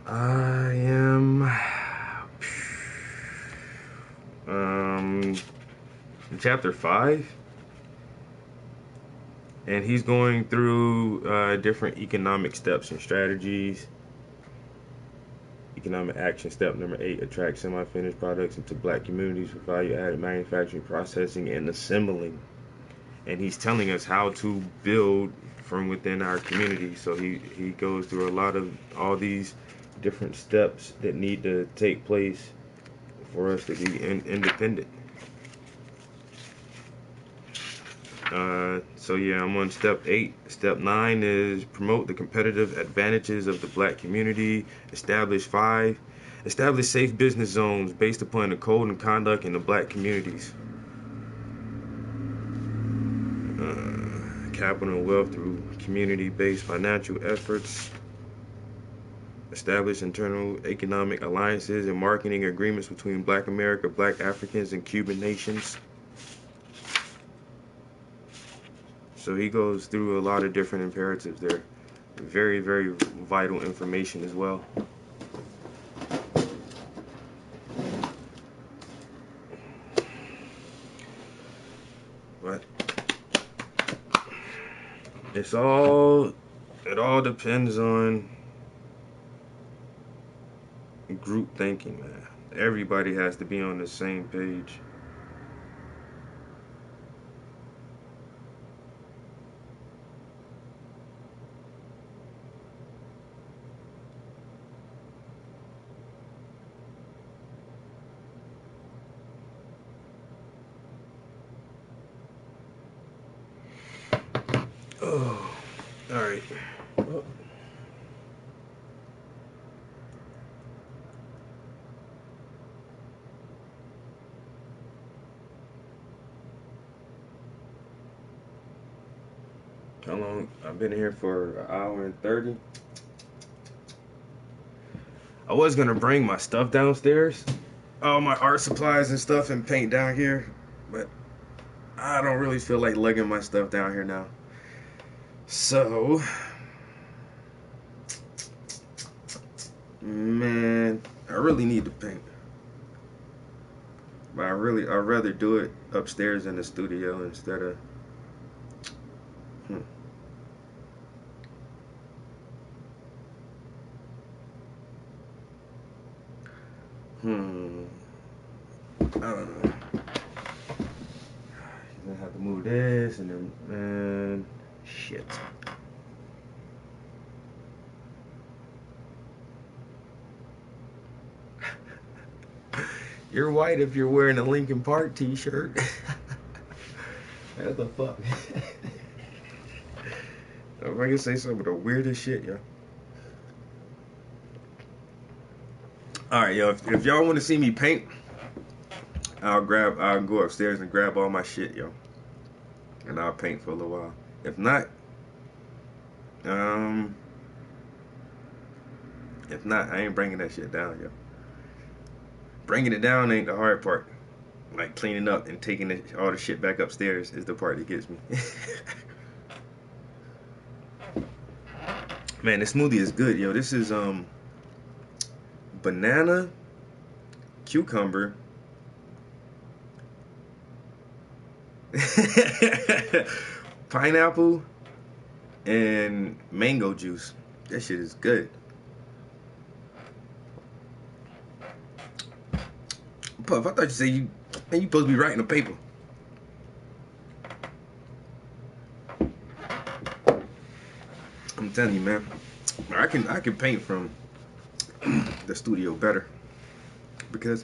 I am chapter 5, and he's going through different economic steps and strategies. Economic action step number 8: attract semi-finished products into black communities for value-added manufacturing, processing, and assembling. And he's telling us how to build from within our community. So he goes through a lot of all these different steps that need to take place for us to be independent. So yeah, I'm on step 8. Step 9 is promote the competitive advantages of the black community. Establish safe business zones based upon the code and conduct in the black communities. Capital and wealth through community-based financial efforts. Establish internal economic alliances and marketing agreements between Black America, Black Africans, and Cuban nations. So he goes through a lot of different imperatives there. Very, very vital information as well. But it all depends on group thinking, man. Everybody has to be on the same page. Oh, all right. Oh. How long? I've been here for an hour and 30. I was gonna bring my stuff downstairs, all my art supplies and stuff, and paint down here, but I don't really feel like lugging my stuff down here now. So, man, I really need to paint. But I'd rather do it upstairs in the studio instead of I don't know. You're gonna have to move this and then, man, shit. You're white if you're wearing a Linkin Park t-shirt. What the fuck? If I can say some of the weirdest shit, yo. Alright, yo, if y'all want to see me paint, I'll go upstairs and grab all my shit, yo. And I'll paint for a little while. If not, I ain't bringing that shit down, yo. Bringing it down ain't the hard part. Like cleaning up and taking all the shit back upstairs is the part that gets me. Man, this smoothie is good, yo. This is banana, cucumber, pineapple, and mango juice. That shit is good. Puff, I thought you said you supposed to be writing a paper. I'm telling you, man, I can paint from the studio better because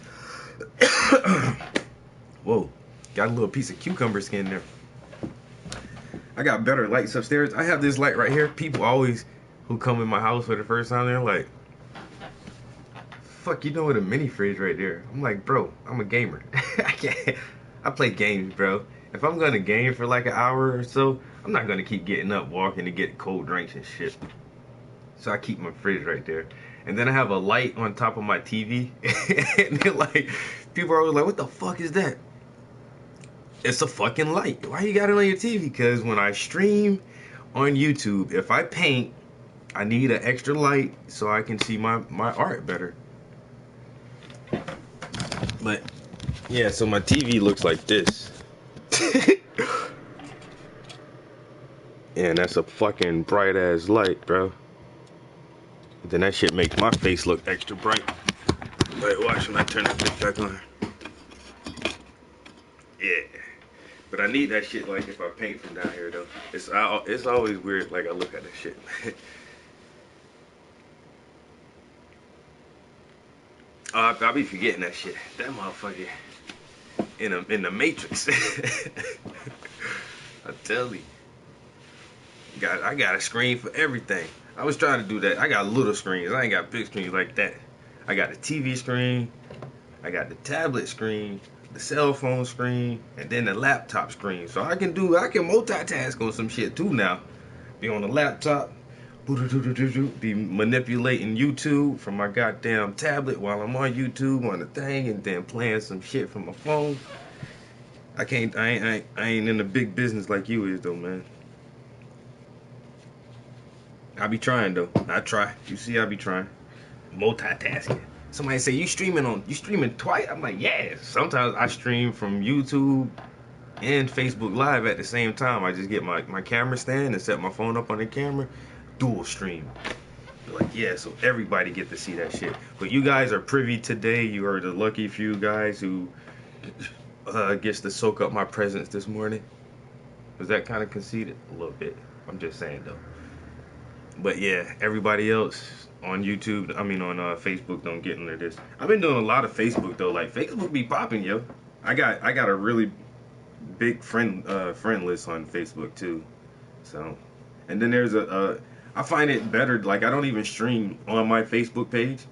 whoa, got a little piece of cucumber skin there. I got better lights upstairs. I have this light right here. People always who come in my house for the first time, they're like, fuck you know with a mini fridge right there? I'm like, bro, I'm a gamer. I play games, bro. If I'm gonna game for like an hour or so, I'm not gonna keep getting up, walking to get cold drinks and shit. So I keep my fridge right there. And then I have a light on top of my TV. And they're like, people are always like, what the fuck is that? It's a fucking light. Why you got it on your TV? Because when I stream on YouTube, if I paint, I need an extra light so I can see my art better. But yeah, so my TV looks like this. And that's a fucking bright ass light, bro. Then that shit makes my face look extra bright. Wait, watch when I turn that bitch back on. Yeah. But I need that shit like if I paint from down here though. It's always weird like I look at that shit. I'll be forgetting that shit. That motherfucker in the Matrix. I tell you. I got a screen for everything. I was trying to do that. I got little screens. I ain't got big screens like that. I got the TV screen. I got the tablet screen, the cell phone screen, and then the laptop screen. So I can multitask on some shit too now. Be on the laptop, be manipulating YouTube from my goddamn tablet while I'm on YouTube on the thing, and then playing some shit from my phone. I ain't in the big business like you is though, man. I be trying though. I try. You see, I be trying. Multitasking. Somebody say you streaming twice. I'm like, yeah. Sometimes I stream from YouTube and Facebook Live at the same time. I just get my camera stand and set my phone up on the camera. Dual stream. Like, yeah, so everybody get to see that shit. But you guys are privy today. You are the lucky few guys who gets to soak up my presence this morning. Was that kind of conceited? A little bit. I'm just saying though. But yeah, everybody else on YouTube, on Facebook don't get into this. I've been doing a lot of Facebook though. Like Facebook be popping, yo. I got a really big friend list on Facebook too. So, and then there's I find it better. Like I don't even stream on my Facebook page.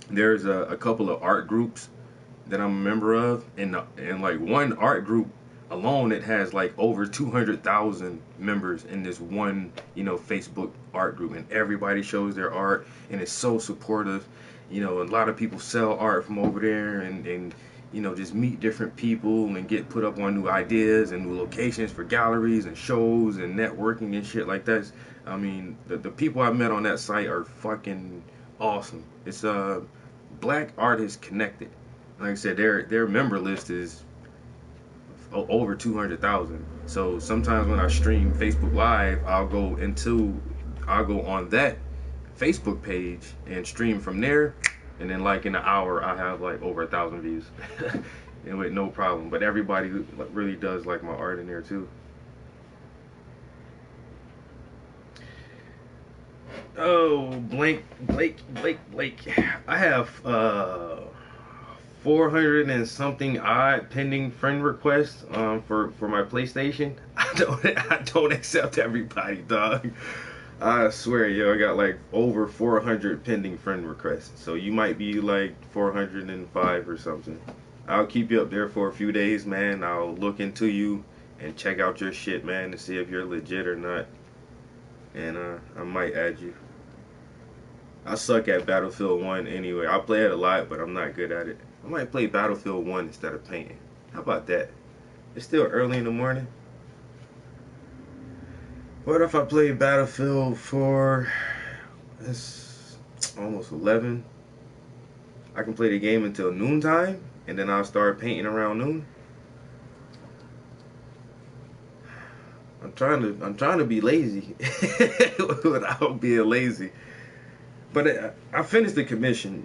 There's a couple of art groups that I'm a member of, and like one art group alone, it has like over 200,000 members in this one, Facebook art group, and everybody shows their art, and it's so supportive. A lot of people sell art from over there, and just meet different people and get put up on new ideas and new locations for galleries and shows and networking and shit like that. I mean, the people I met on that site are fucking awesome. It's Black Artists Connected. Like I said, their member list is over 200,000. So sometimes when I stream Facebook Live, I'll go on that Facebook page and stream from there, and then like in an hour I have like over 1,000 views. And with no problem. But everybody really does like my art in there too. Oh, Blake. I have 400 and something odd pending friend requests for my PlayStation. I don't accept everybody, dog. I swear, yo, I got like over 400 pending friend requests. So you might be like 405 or something. I'll keep you up there for a few days, man. I'll look into you and check out your shit, man, to see if you're legit or not. And I might add you. I suck at Battlefield 1 anyway. I play it a lot, but I'm not good at it. I might play Battlefield 1 instead of painting. How about that? It's still early in the morning. What if I play Battlefield 4? It's almost 11. I can play the game until noontime, and then I'll start painting around noon. I'm trying to be lazy without being lazy. But I finished the commission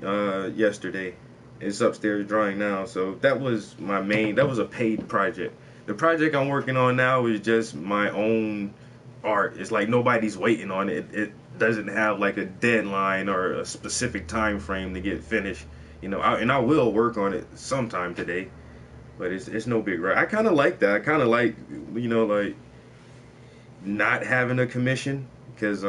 yesterday. It's upstairs drying now. So that was a paid project. The project I'm working on now is just my own art. It's like nobody's waiting on it. It doesn't have like a deadline or a specific time frame to get finished. And I will work on it sometime today. But it's no big rush. I kind of like that. I kind of like, like not having a commission, because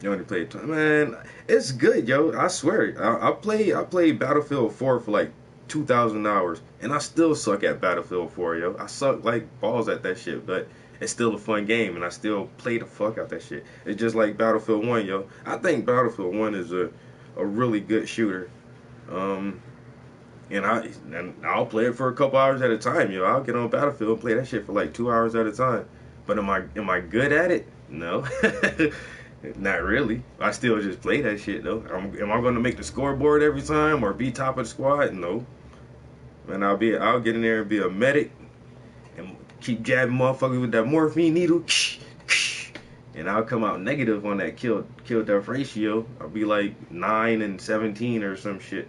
You only played, man. It's good, yo. I swear. I played Battlefield 4 for like 2,000 hours, and I still suck at Battlefield 4, yo. I suck like balls at that shit, but it's still a fun game, and I still play the fuck out that shit. It's just like Battlefield 1, yo. I think Battlefield 1 is a really good shooter. Um, and I'll play it for a couple hours at a time, yo. I'll get on Battlefield and play that shit for like 2 hours at a time. But am I good at it? No. Not really. I still just play that shit though. Am I gonna make the scoreboard every time or be top of the squad? No. And I'll get in there and be a medic and keep jabbing motherfuckers with that morphine needle. And I'll come out negative on that kill death ratio. I'll be like 9 and 17 or some shit.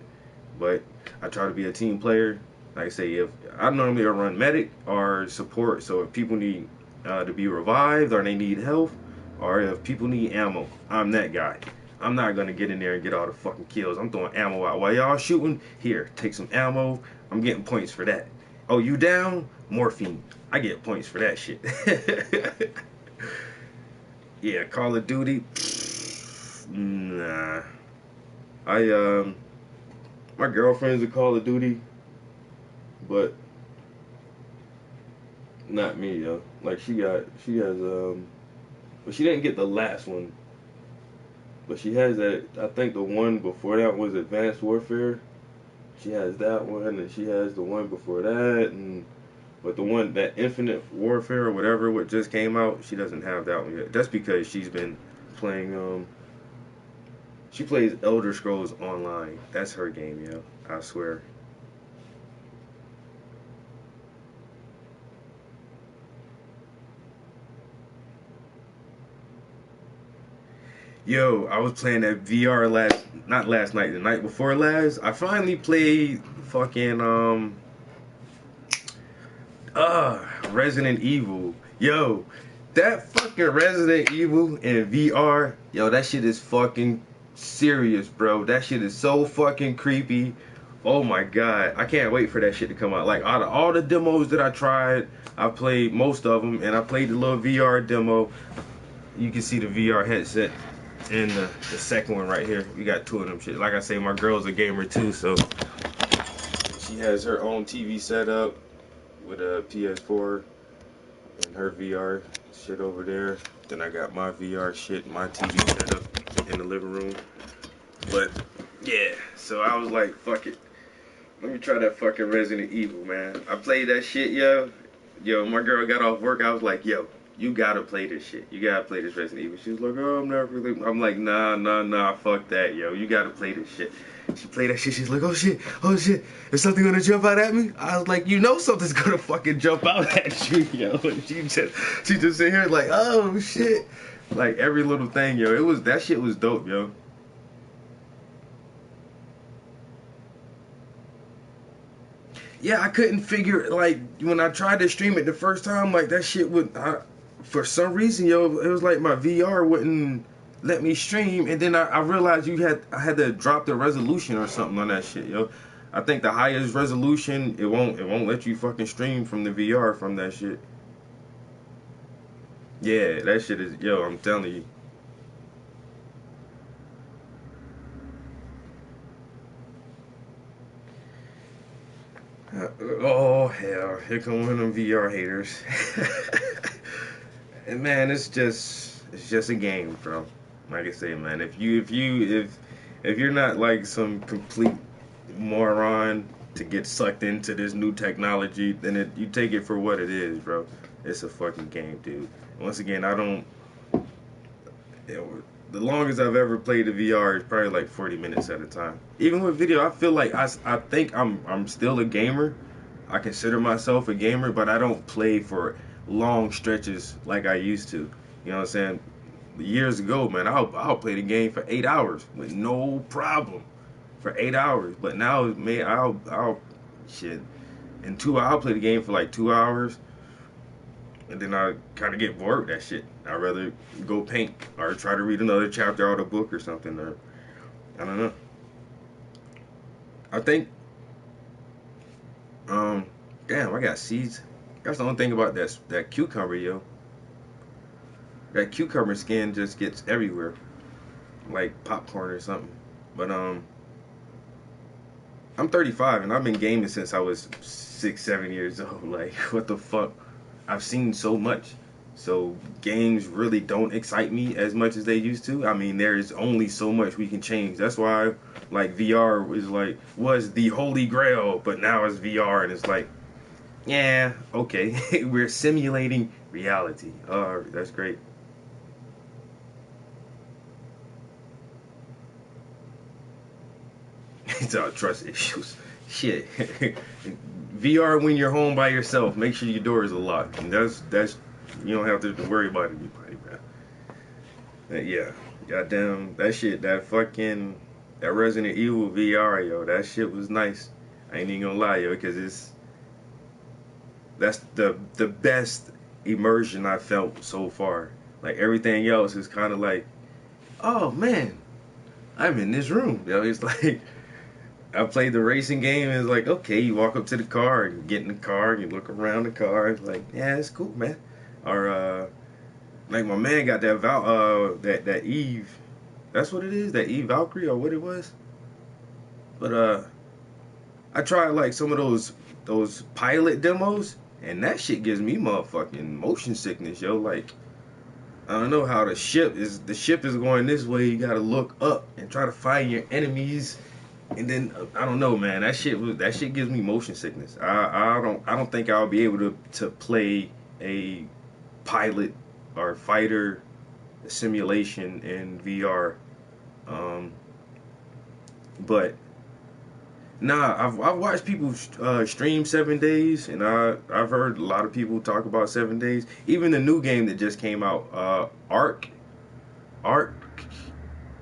But I try to be a team player. Like I say, if I normally run medic or support, so if people need to be revived or they need health, or if people need ammo, I'm that guy. I'm not gonna get in there and get all the fucking kills. I'm throwing ammo out while y'all shooting. Here, take some ammo. I'm getting points for that. Oh, you down? Morphine. I get points for that shit. Yeah, Call of Duty. Nah. My girlfriend's a Call of Duty, but not me, yo. Like she has but she didn't get the last one. But she has that, I think the one before that was Advanced Warfare. She has that one, and she has the one before that, but the one, that Infinite Warfare or whatever, what just came out, she doesn't have that one yet. That's because she's been playing, she plays Elder Scrolls Online. That's her game, yo. I swear. Yo, I was playing that VR not last night, the night before last. I finally played fucking, Resident Evil. Yo, that fucking Resident Evil in VR, yo, that shit is fucking serious, bro. That shit is so fucking creepy. Oh my god, I can't wait for that shit to come out. Like, out of all the demos that I tried, I played most of them, and I played the little VR demo. You can see the VR headset. And the second one right here, we got two of them shit. Like I say, my girl's a gamer too, so she has her own TV setup with a PS4 and her VR shit over there. Then I got my VR shit, my TV setup in the living room. But yeah, so I was like, fuck it, let me try that fucking Resident Evil, man. I played that shit, yo. My girl got off work. I was like, yo, you gotta play this shit. You gotta play this Resident Evil. She was like, oh, I'm not really. I'm like, nah, fuck that, yo. You gotta play this shit. She played that shit. She's like, oh shit, is something gonna jump out at me? I was like, you know something's gonna fucking jump out at you, yo. And she just sit here like, oh shit, like every little thing, yo. That shit was dope, yo. Yeah, I couldn't figure, like, when I tried to stream it the first time, like, that shit would, for some reason, yo, it was like my VR wouldn't let me stream, and then I realized I had to drop the resolution or something on that shit, yo. I think the highest resolution, it won't let you fucking stream from the VR from that shit. Yeah, that shit is, yo, I'm telling you. Oh hell, here come one of them VR haters. And man, it's just a game, bro. Like I say, man, if you're not like some complete moron to get sucked into this new technology, then you take it for what it is, bro. It's a fucking game, dude. Once again, the longest I've ever played the VR is probably like 40 minutes at a time. Even with video, I feel like I think I'm still a gamer. I consider myself a gamer, but I don't play for long stretches like I used to. You know what I'm saying? Years ago, man, I'll play the game for 8 hours with no problem. For 8 hours. But now, man, I'll play the game for like 2 hours. And then I kind of get bored with that shit. I'd rather go paint or try to read another chapter out of a book or something. Or I don't know. I think, damn, I got seeds. That's the only thing about that cucumber, yo. That cucumber skin just gets everywhere. like popcorn or something. But I'm 35 and I've been gaming since I was 6, 7 years old. Like, what the fuck? I've seen so much. So games really don't excite me as much as they used to. I mean, there's only so much we can change. That's why, like, VR was the holy grail, but now it's VR and it's like, yeah, okay, we're simulating reality. Oh, that's great. It's all trust issues. Shit. VR when you're home by yourself. Make sure your door is locked. And that's you don't have to worry about anybody, man. Yeah. Goddamn that shit. That Resident Evil VR, yo. That shit was nice. I ain't even gonna lie, yo, because that's the best immersion I felt so far. Like everything else is kind of like, oh man, I'm in this room. You know, it's like. I played the racing game and it's like, okay, you walk up to the car and you get in the car and you look around the car. It's like, yeah, it's cool, man. Or like my man got that Eve. That's what it is, that Eve Valkyrie or what it was. But I tried like some of those pilot demos and that shit gives me motherfucking motion sickness, yo. Like I don't know how the ship is going this way. You gotta look up and try to find your enemies. And then I don't know, man. That shit gives me motion sickness. I don't think I'll be able to play a pilot or fighter simulation in VR. But nah, I've watched people stream 7 days, and I've heard a lot of people talk about 7 days. Even the new game that just came out, Ark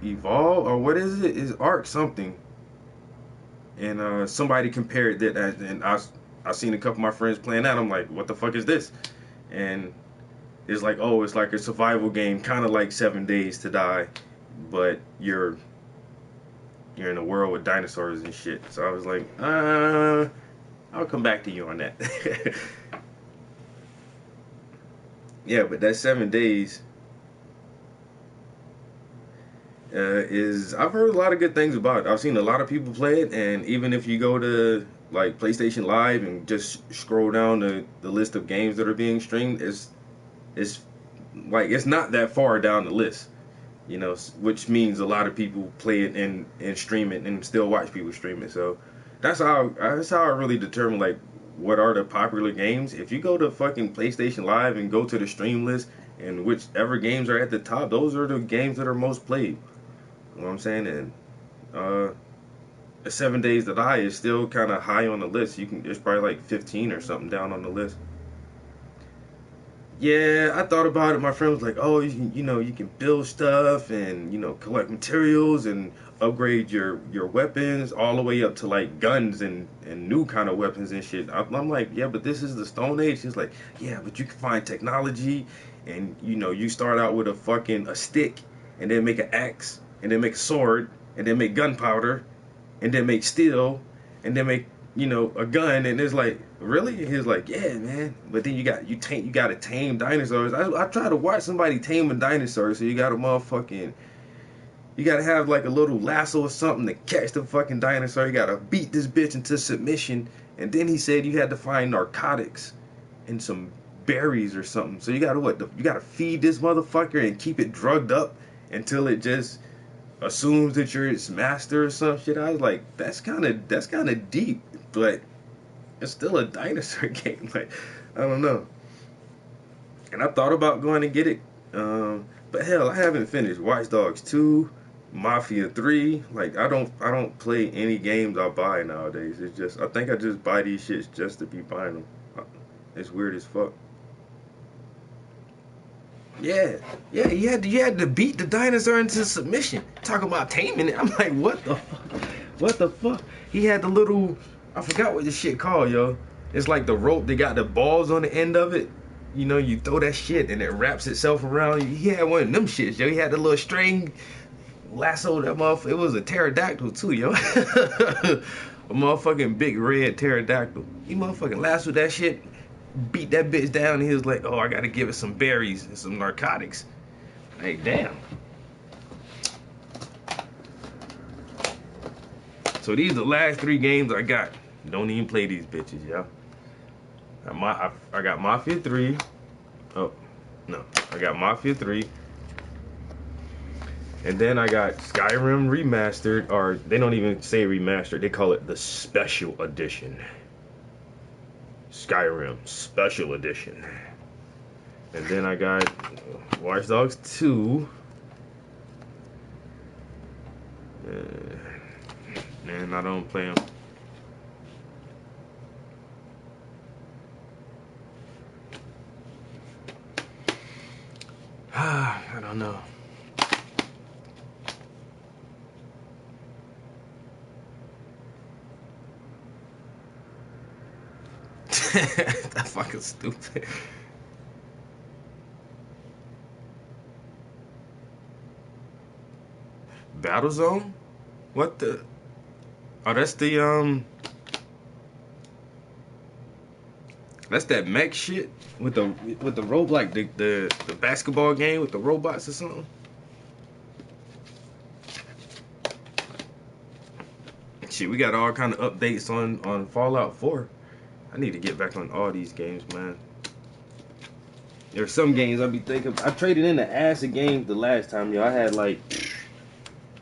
Evolve or what is it? Is Ark something? And somebody compared that, and I seen a couple of my friends playing that. I'm like, what the fuck is this? And it's like, oh, it's like a survival game, kind of like 7 Days to Die, but you're in a world with dinosaurs and shit. So I was like, I'll come back to you on that. Yeah, but that 7 Days I've heard a lot of good things about it. I've seen a lot of people play it, and even if you go to like PlayStation Live and just scroll down the list of games that are being streamed, it's like it's not that far down the list, you know, which means a lot of people play it and stream it and still watch people stream it. So that's how I really determine like what are the popular games. If you go to fucking PlayStation Live and go to the stream list, and whichever games are at the top, those are the games that are most played. You know what I'm saying? And 7 Days to Die is still kind of high on the list. It's probably like 15 or something down on the list. Yeah, I thought about it. My friend was like, oh, you can build stuff and, collect materials and upgrade your weapons all the way up to like guns and new kind of weapons and shit. I'm like, yeah, but this is the Stone Age. He's like, yeah, but you can find technology and, you start out with a stick and then make an axe and then make a sword and then make gunpowder and then make steel and then make, a gun. And it's like, really? He's like, yeah, man. But then you got to tame dinosaurs. I try to watch somebody tame a dinosaur, so you got to have like a little lasso or something to catch the fucking dinosaur. You got to beat this bitch into submission. And then he said you had to find narcotics and some berries or something. So you got to you got to feed this motherfucker and keep it drugged up until it just assumes that you're its master or some shit. I was like, that's kind of deep, but it's still a dinosaur game. Like, I don't know. And I thought about going to get it, but hell, I haven't finished Watch Dogs 2, Mafia 3. Like, I don't play any games I buy nowadays. It's just, I think I just buy these shits just to be buying them. It's weird as fuck. Yeah, you had to beat the dinosaur into submission. Talk about taming it. I'm like, what the fuck? He had the little, I forgot what this shit called, yo. It's like the rope that got the balls on the end of it. You throw that shit and it wraps itself around. He had one of them shits, yo. He had the little string lasso that motherfucker. It was a pterodactyl too, yo. A motherfucking big red pterodactyl. He motherfucking lassoed that shit, beat that bitch down, and he was like, oh, I gotta give it some berries and some narcotics. Like, damn. So these are the last 3 games I got. Don't even play these bitches, y'all. I got Mafia 3. Oh, no. I got Mafia 3. And then I got Skyrim Remastered, or they don't even say remastered, they call it the Special Edition. Skyrim Special Edition. And then I got Watch Dogs 2. And I don't play them. I don't know. That's fucking stupid. Battlezone? What the? Oh, that's the that's that mech shit with the robot, like the basketball game with the robots or something. Shit, we got all kind of updates on Fallout 4. I need to get back on all these games, man. There's some games I be thinking. I traded in the ass of games the last time, yo. I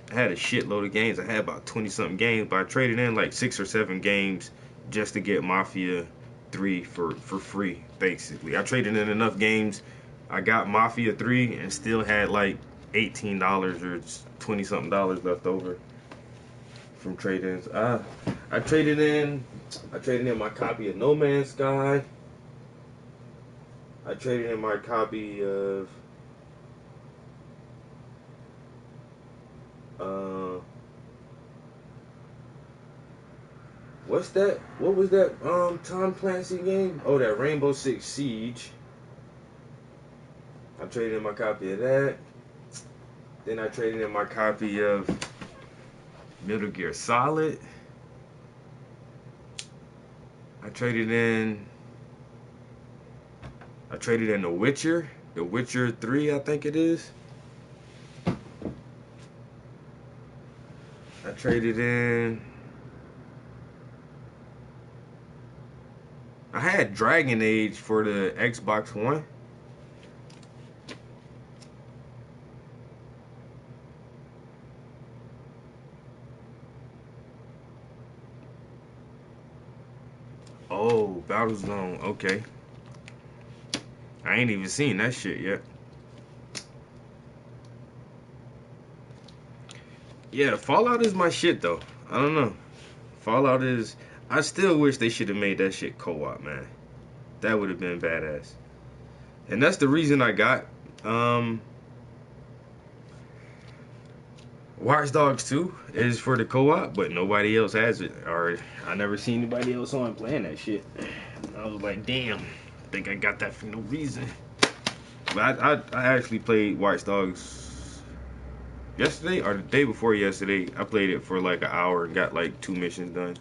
had a shitload of games. I had about 20-something games, but I traded in like 6 or 7 games just to get Mafia 3 for free, basically. I traded in enough games. I got Mafia 3 and still had like $18 or $20-something left over from trade-ins. I traded in my copy of No Man's Sky. I traded in my copy of what's that? What was that Tom Clancy game? Oh, that Rainbow Six Siege. I traded in my copy of that. Then I traded in my copy of Metal Gear Solid. I traded in The Witcher. The Witcher 3, I think it is. I traded in... I had Dragon Age for the Xbox One. Oh, Battlezone, okay. I ain't even seen that shit yet. Yeah, Fallout is my shit though. I don't know. Fallout is... I still wish they should have made that shit co-op, man. That would have been badass. And that's the reason I got Watch Dogs 2 is for the co-op, but nobody else has it. Or I never seen anybody else on playing that shit. I was like, damn, I think I got that for no reason. But I actually played Watch Dogs yesterday or the day before yesterday. I played it for like an hour and got like 2 missions done.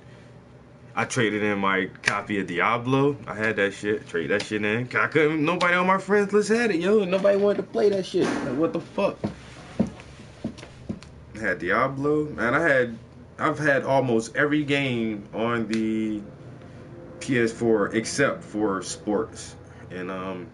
I traded in my copy of Diablo. I had that shit. Trade that shit in. I couldn't. Nobody on my friends list had it, yo. And nobody wanted to play that shit. Like, what the fuck? I had Diablo, man. I've had almost every game on the PS4 except for sports and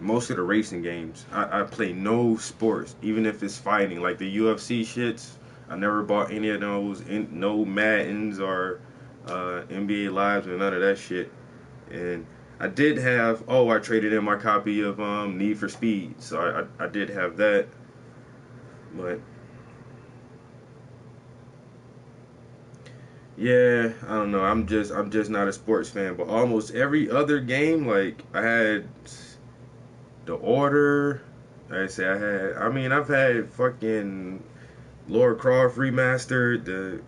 most of the racing games. I play no sports, even if it's fighting, like the UFC shits. I never bought any of those. No Maddens or NBA Lives or none of that shit. And I did have, I traded in my copy of Need for Speed, so I did have that. But yeah, I don't know. I'm just not a sports fan. But almost every other game, like I had The Order. I've had fucking Lara Croft remastered, the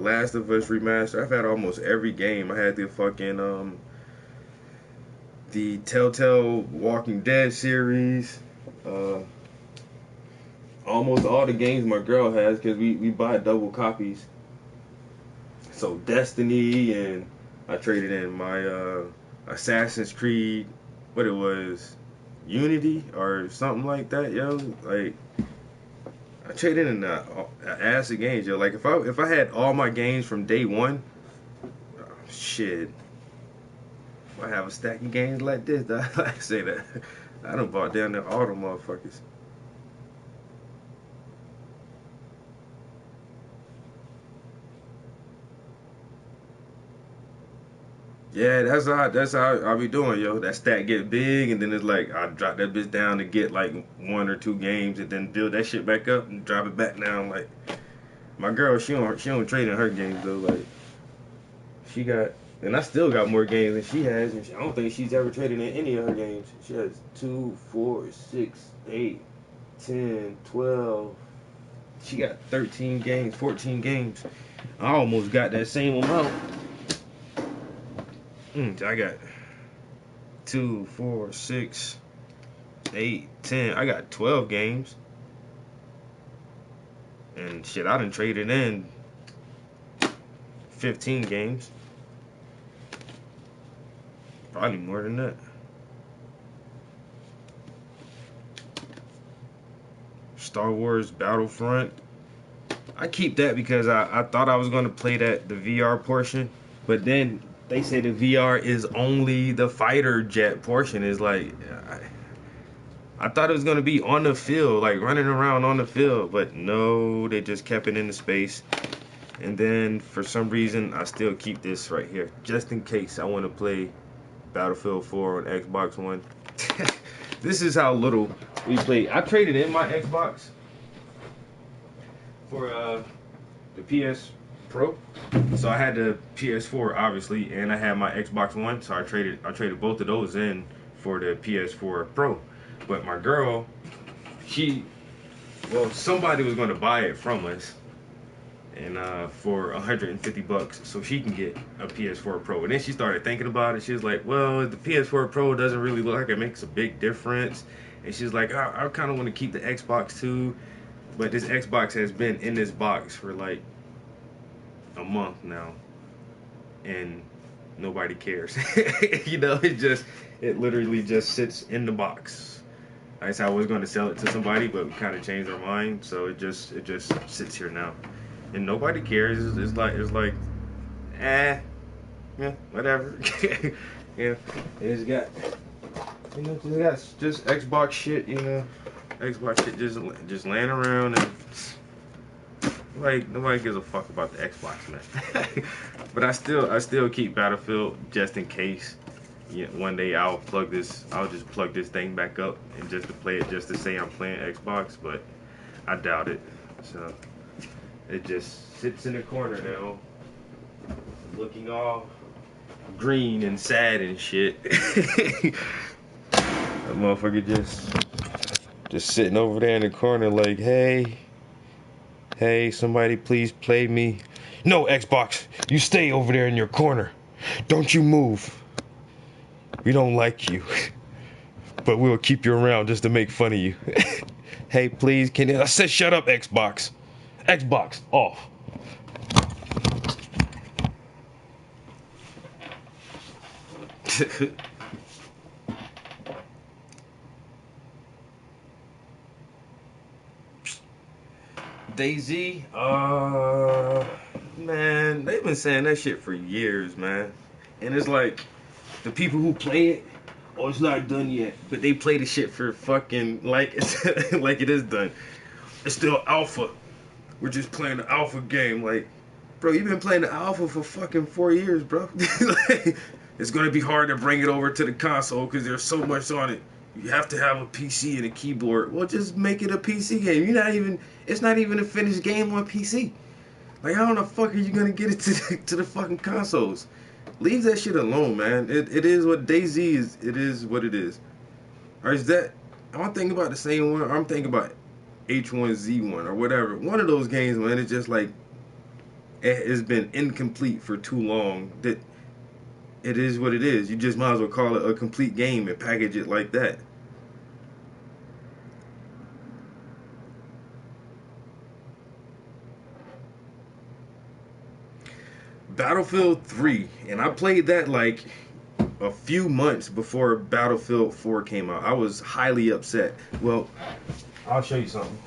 Last of Us remastered. I've had almost every game. I had the fucking the Telltale Walking Dead series. Almost all the games my girl has, because we buy double copies. So Destiny, and I traded in my Assassin's Creed, what it was, Unity or something like that, yo. Like, I traded in ass of games, yo. Like if I had all my games from day one, shit. If I have a stack of games like this, I say that I done bought down there all the motherfuckers. Yeah, that's how I be doing, yo. That stack get big, and then it's like I drop that bitch down to get like 1 or 2 games, and then build that shit back up and drop it back down. Like my girl, she don't trade in her games though. Like she got, and I still got more games than she has, and I don't think she's ever traded in any of her games. She has 2, 4, 6, 8, 10, 12. She got 13 games, 14 games. I almost got that same amount. I got 2, 4, 6, 8, 10. I got 12 games. And shit, I done traded in 15 games. Probably more than that. Star Wars Battlefront. I keep that because I thought I was going to play the VR portion. But then they say the VR is only the fighter jet portion. Is like, I thought it was gonna be on the field, like running around on the field, but no, they just kept it in the space. And then for some reason, I still keep this right here, just in case I want to play Battlefield 4 on Xbox One. This is how little we play. I traded in my Xbox for the PS Pro. So I had the PS4 obviously, and I had my Xbox One. So I traded both of those in for the PS4 Pro. But my girl, somebody was going to buy it from us, and for $150, so she can get a PS4 Pro. And then she started thinking about it. She was like, "Well, the PS4 Pro doesn't really look like it makes a big difference." And she's like, "I kind of want to keep the Xbox too, but this Xbox has been in this box for like a month now, and nobody cares." You know, it literally just sits in the box. I said I was going to sell it to somebody, but we kind of changed our mind, so it just sits here now, and nobody cares. It's like, yeah, whatever. Yeah, it's got, just Xbox shit, Xbox shit just laying around, and like nobody gives a fuck about the Xbox, man. But I still keep Battlefield just in case. Yeah, one day I'll just plug this thing back up and just to play it, just to say I'm playing Xbox, but I doubt it. So it just sits in the corner now, looking all green and sad and shit. That motherfucker just sitting over there in the corner like, hey, somebody please play me. No, Xbox, you stay over there in your corner. Don't you move. We don't like you, but we'll keep you around just to make fun of you. Hey, please, I said shut up, Xbox. Xbox, off. DayZ, man, they've been saying that shit for years, man. And it's like, the people who play it, oh, it's not done yet, but they play the shit for fucking like it is done. It's still alpha. We're just playing the alpha game. Like, bro, you've been playing the alpha for fucking 4 years, bro. Like, it's gonna be hard to bring it over to the console because there's so much on it. You have to have a PC and a keyboard. Well, just make it a PC game. It's not even a finished game on PC. Like, how the fuck are you gonna get it to the fucking consoles? Leave that shit alone, man. It is what DayZ is. It is what it is. Or is that? I'm thinking about the same one. I'm thinking about H1Z1 or whatever. One of those games, man. It's just like it's been incomplete for too long. That it is what it is. You just might as well call it a complete game and package it like that. Battlefield 3, and I played that like a few months before Battlefield 4 came out. I was highly upset. Well, I'll show you something.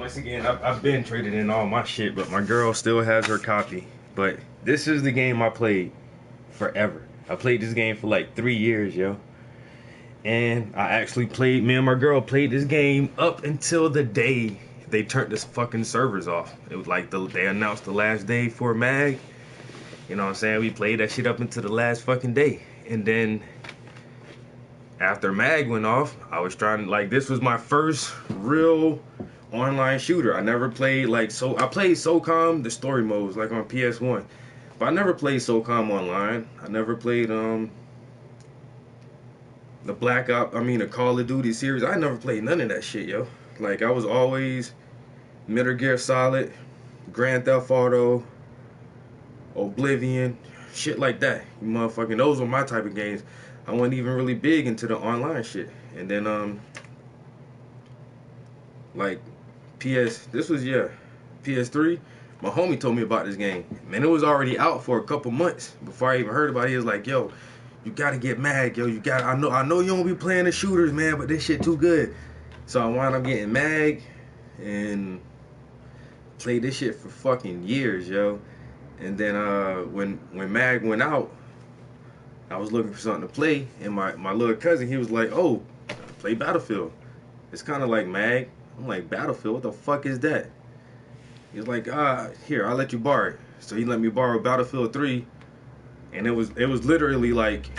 once again, I've been traded in all my shit, but my girl still has her copy. But this is the game I played forever. I played this game for like 3 years, yo. And I actually played, me and my girl played this game up until the day they turned this fucking servers off. It was like they announced the last day for MAG. You know what I'm saying? We played that shit up until the last fucking day. And then after MAG went off, I was trying to, like, this was my first real online shooter. I never played, like, I played SOCOM, the story modes, like on PS1. But I never played SOCOM online. I never played, the the Call of Duty series. I never played none of that shit, yo. Like, I was always Metal Gear Solid, Grand Theft Auto, Oblivion, shit like that. You motherfucking, those were my type of games. I wasn't even really big into the online shit. And then, like, PS3, my homie told me about this game. Man, it was already out for a couple months before I even heard about it. He was like, yo, you gotta get MAG, yo. I know you don't be playing the shooters, man, but this shit too good. So I wound up getting MAG and played this shit for fucking years, yo. And then when MAG went out, I was looking for something to play, and my little cousin, he was like, oh, play Battlefield. It's kind of like MAG. I'm like, Battlefield? What the fuck is that? He was like, here, I'll let you borrow it. So he let me borrow Battlefield 3, and it was literally like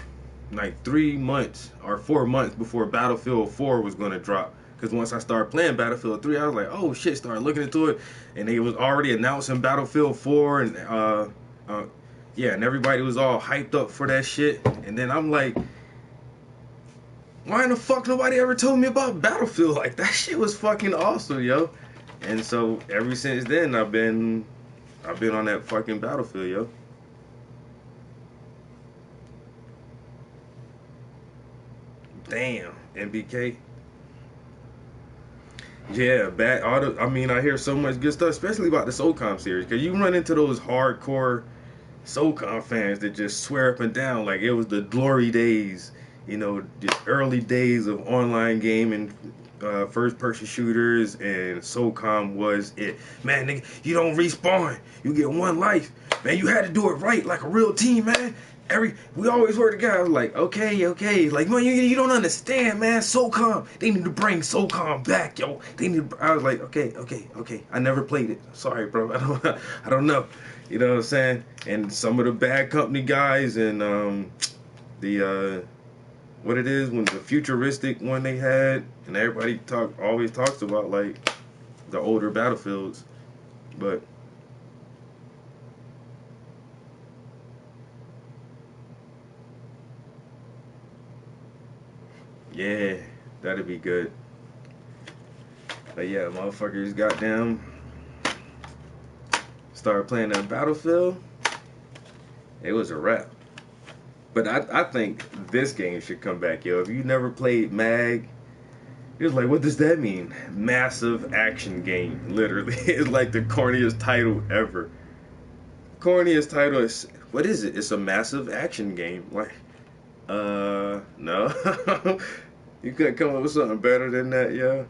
3 months or 4 months before Battlefield 4 was going to drop. Because once I started playing Battlefield 3, I was like, oh shit, started looking into it, and they was already announcing Battlefield 4, and yeah, and everybody was all hyped up for that shit. And then I'm like, why in the fuck nobody ever told me about Battlefield? Like, that shit was fucking awesome, yo. And so ever since then, I've been on that fucking Battlefield, yo. Damn, MBK. Yeah, I hear so much good stuff, especially about the SOCOM series, because you run into those hardcore SOCOM fans that just swear up and down like it was the glory days, you know, the early days of online gaming, first-person shooters, and SOCOM was it. Man, nigga, you don't respawn. You get one life. Man, you had to do it right, like a real team, man. We always heard the guy. I was like, okay. Like, man, you don't understand, man. SOCOM. They need to bring SOCOM back, yo. I was like, okay. I never played it. Sorry, bro. I don't know. You know what I'm saying? And some of the Bad Company guys and what it is when the futuristic one they had, and everybody always talks about like the older Battlefields, but. Yeah, that'd be good. But yeah, motherfuckers goddamn started playing that Battlefield. It was a wrap. But I think this game should come back, yo. If you never played MAG, you're like, what does that mean? Massive action game, literally. It's like the corniest title ever. Corniest title is, what is it? It's a massive action game. Like, no. You couldn't come up with something better than that, yo.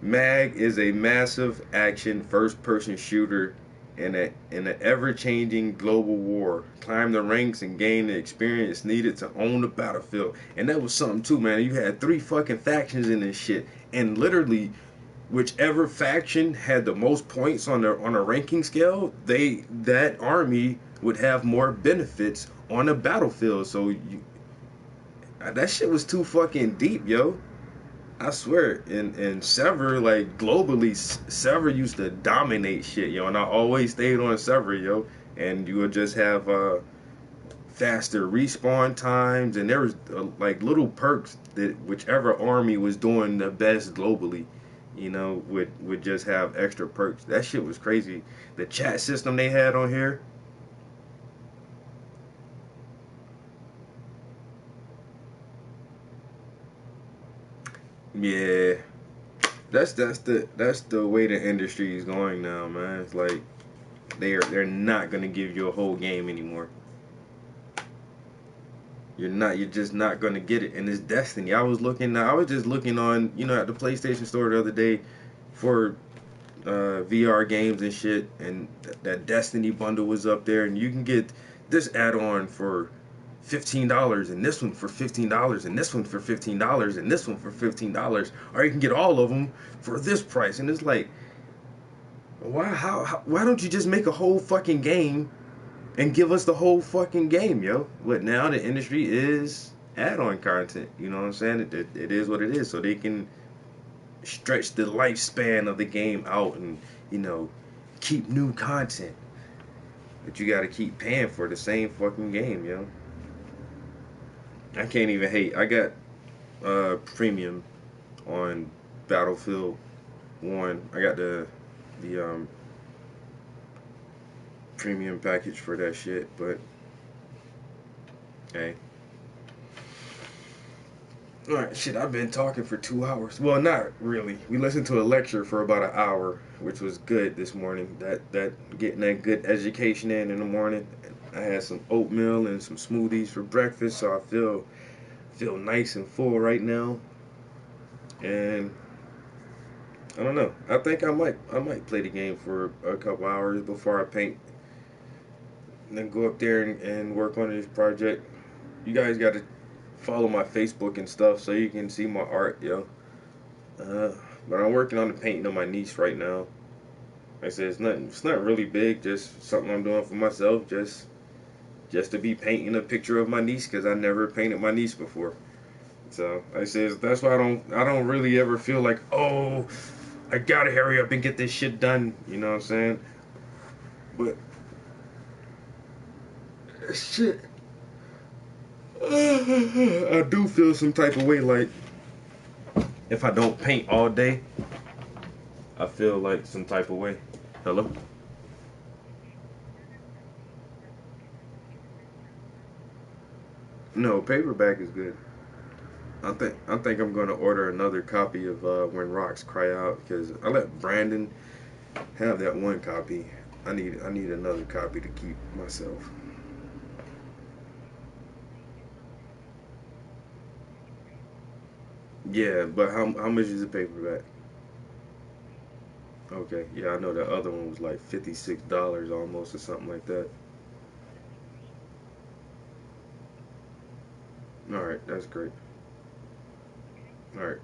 MAG is a massive action first-person shooter in an ever-changing global war. Climb the ranks and gain the experience needed to own the battlefield. And that was something too, man. You had 3 fucking factions in this shit, and literally, whichever faction had the most points on a ranking scale, that army would have more benefits on the battlefield. So that shit was too fucking deep, yo. I swear. And Sever, like, globally, Sever used to dominate shit, yo. And I always stayed on Sever, yo. And you would just have faster respawn times. And there was, like, little perks that whichever army was doing the best globally, you know, would just have extra perks. That shit was crazy. The chat system they had on here. Yeah, that's the way the industry is going now, man. It's like they're not gonna give you a whole game anymore. You're just not gonna get it. And it's Destiny. I was just looking on, you know, at the PlayStation Store the other day, for VR games and shit, and that Destiny bundle was up there, and you can get this add-on for $15, and this one for $15, and this one for $15, and this one for $15, or you can get all of them for this price. And it's like, why don't you just make a whole fucking game and give us the whole fucking game, yo? But now the industry is add-on content, you know what I'm saying? It is what it is, so they can stretch the lifespan of the game out and, you know, keep new content. But you gotta keep paying for the same fucking game, yo. I can't even hate. I got premium on Battlefield 1. I got the premium package for that shit, but hey. Alright, shit, I've been talking for 2 hours. Well, not really. We listened to a lecture for about an hour, which was good this morning. That getting that good education in the morning. I had some oatmeal and some smoothies for breakfast, so I feel nice and full right now. And I don't know. I think I might play the game for a couple hours before I paint. And then go up there and work on this project. You guys got to follow my Facebook and stuff so you can see my art, yo. But I'm working on the painting of my niece right now. Like I said, it's not really big, just something I'm doing for myself, just to be painting a picture of my niece, because I never painted my niece before. So like I said, that's why I don't really ever feel like, oh, I gotta hurry up and get this shit done, you know what I'm saying? But shit, I do feel some type of way, like if I don't paint all day, I feel like some type of way. Hello? No, paperback is good. I think I'm gonna order another copy of When Rocks Cry Out, because I let Brandon have that one copy. I need another copy to keep myself. Yeah, but how much is the paperback? Okay, yeah, I know the other one was like $56 almost, or something like that. All right, that's great. All right,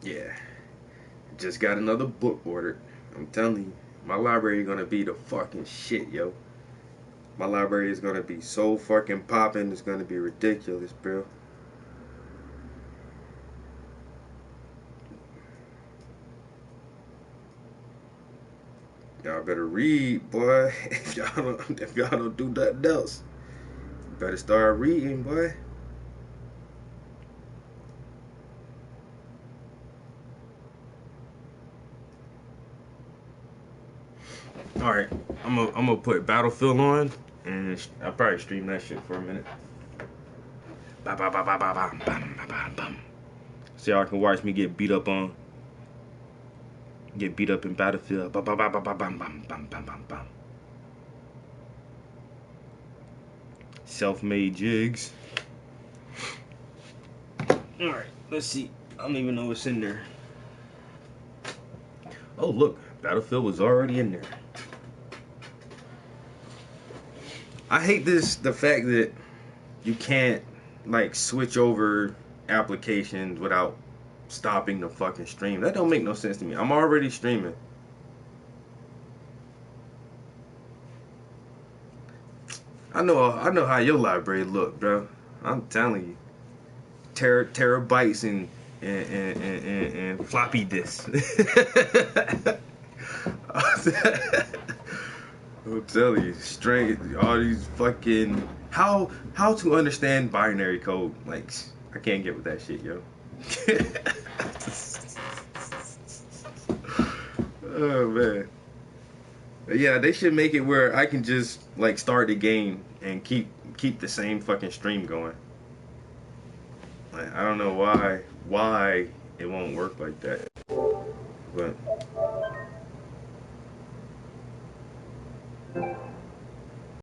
yeah, just got another book ordered. I'm telling you, my library is gonna be the fucking shit, yo. My library is gonna be so fucking popping. It's gonna be ridiculous, bro. Y'all better read, boy. If y'all don't do nothing else, you better start reading, boy. All right, I'm gonna put Battlefield on, and I'll probably stream that shit for a minute. Ba ba ba ba ba ba bam ba ba bam. So y'all can watch me get beat up in Battlefield. Ba ba ba ba ba bam bam bam bam bam bam. Self-made jigs. All right, let's see. I don't even know what's in there. Oh look, Battlefield was already in there. I hate the fact that you can't like switch over applications without stopping the fucking stream. That don't make no sense to me. I'm already streaming. I know how your library look, bro. I'm telling you, terabytes and floppy disks. I'll tell you, all these fucking how to understand binary code. Like, I can't get with that shit, yo. Oh man. But yeah, they should make it where I can just like start the game and keep the same fucking stream going. Like, I don't know why it won't work like that. But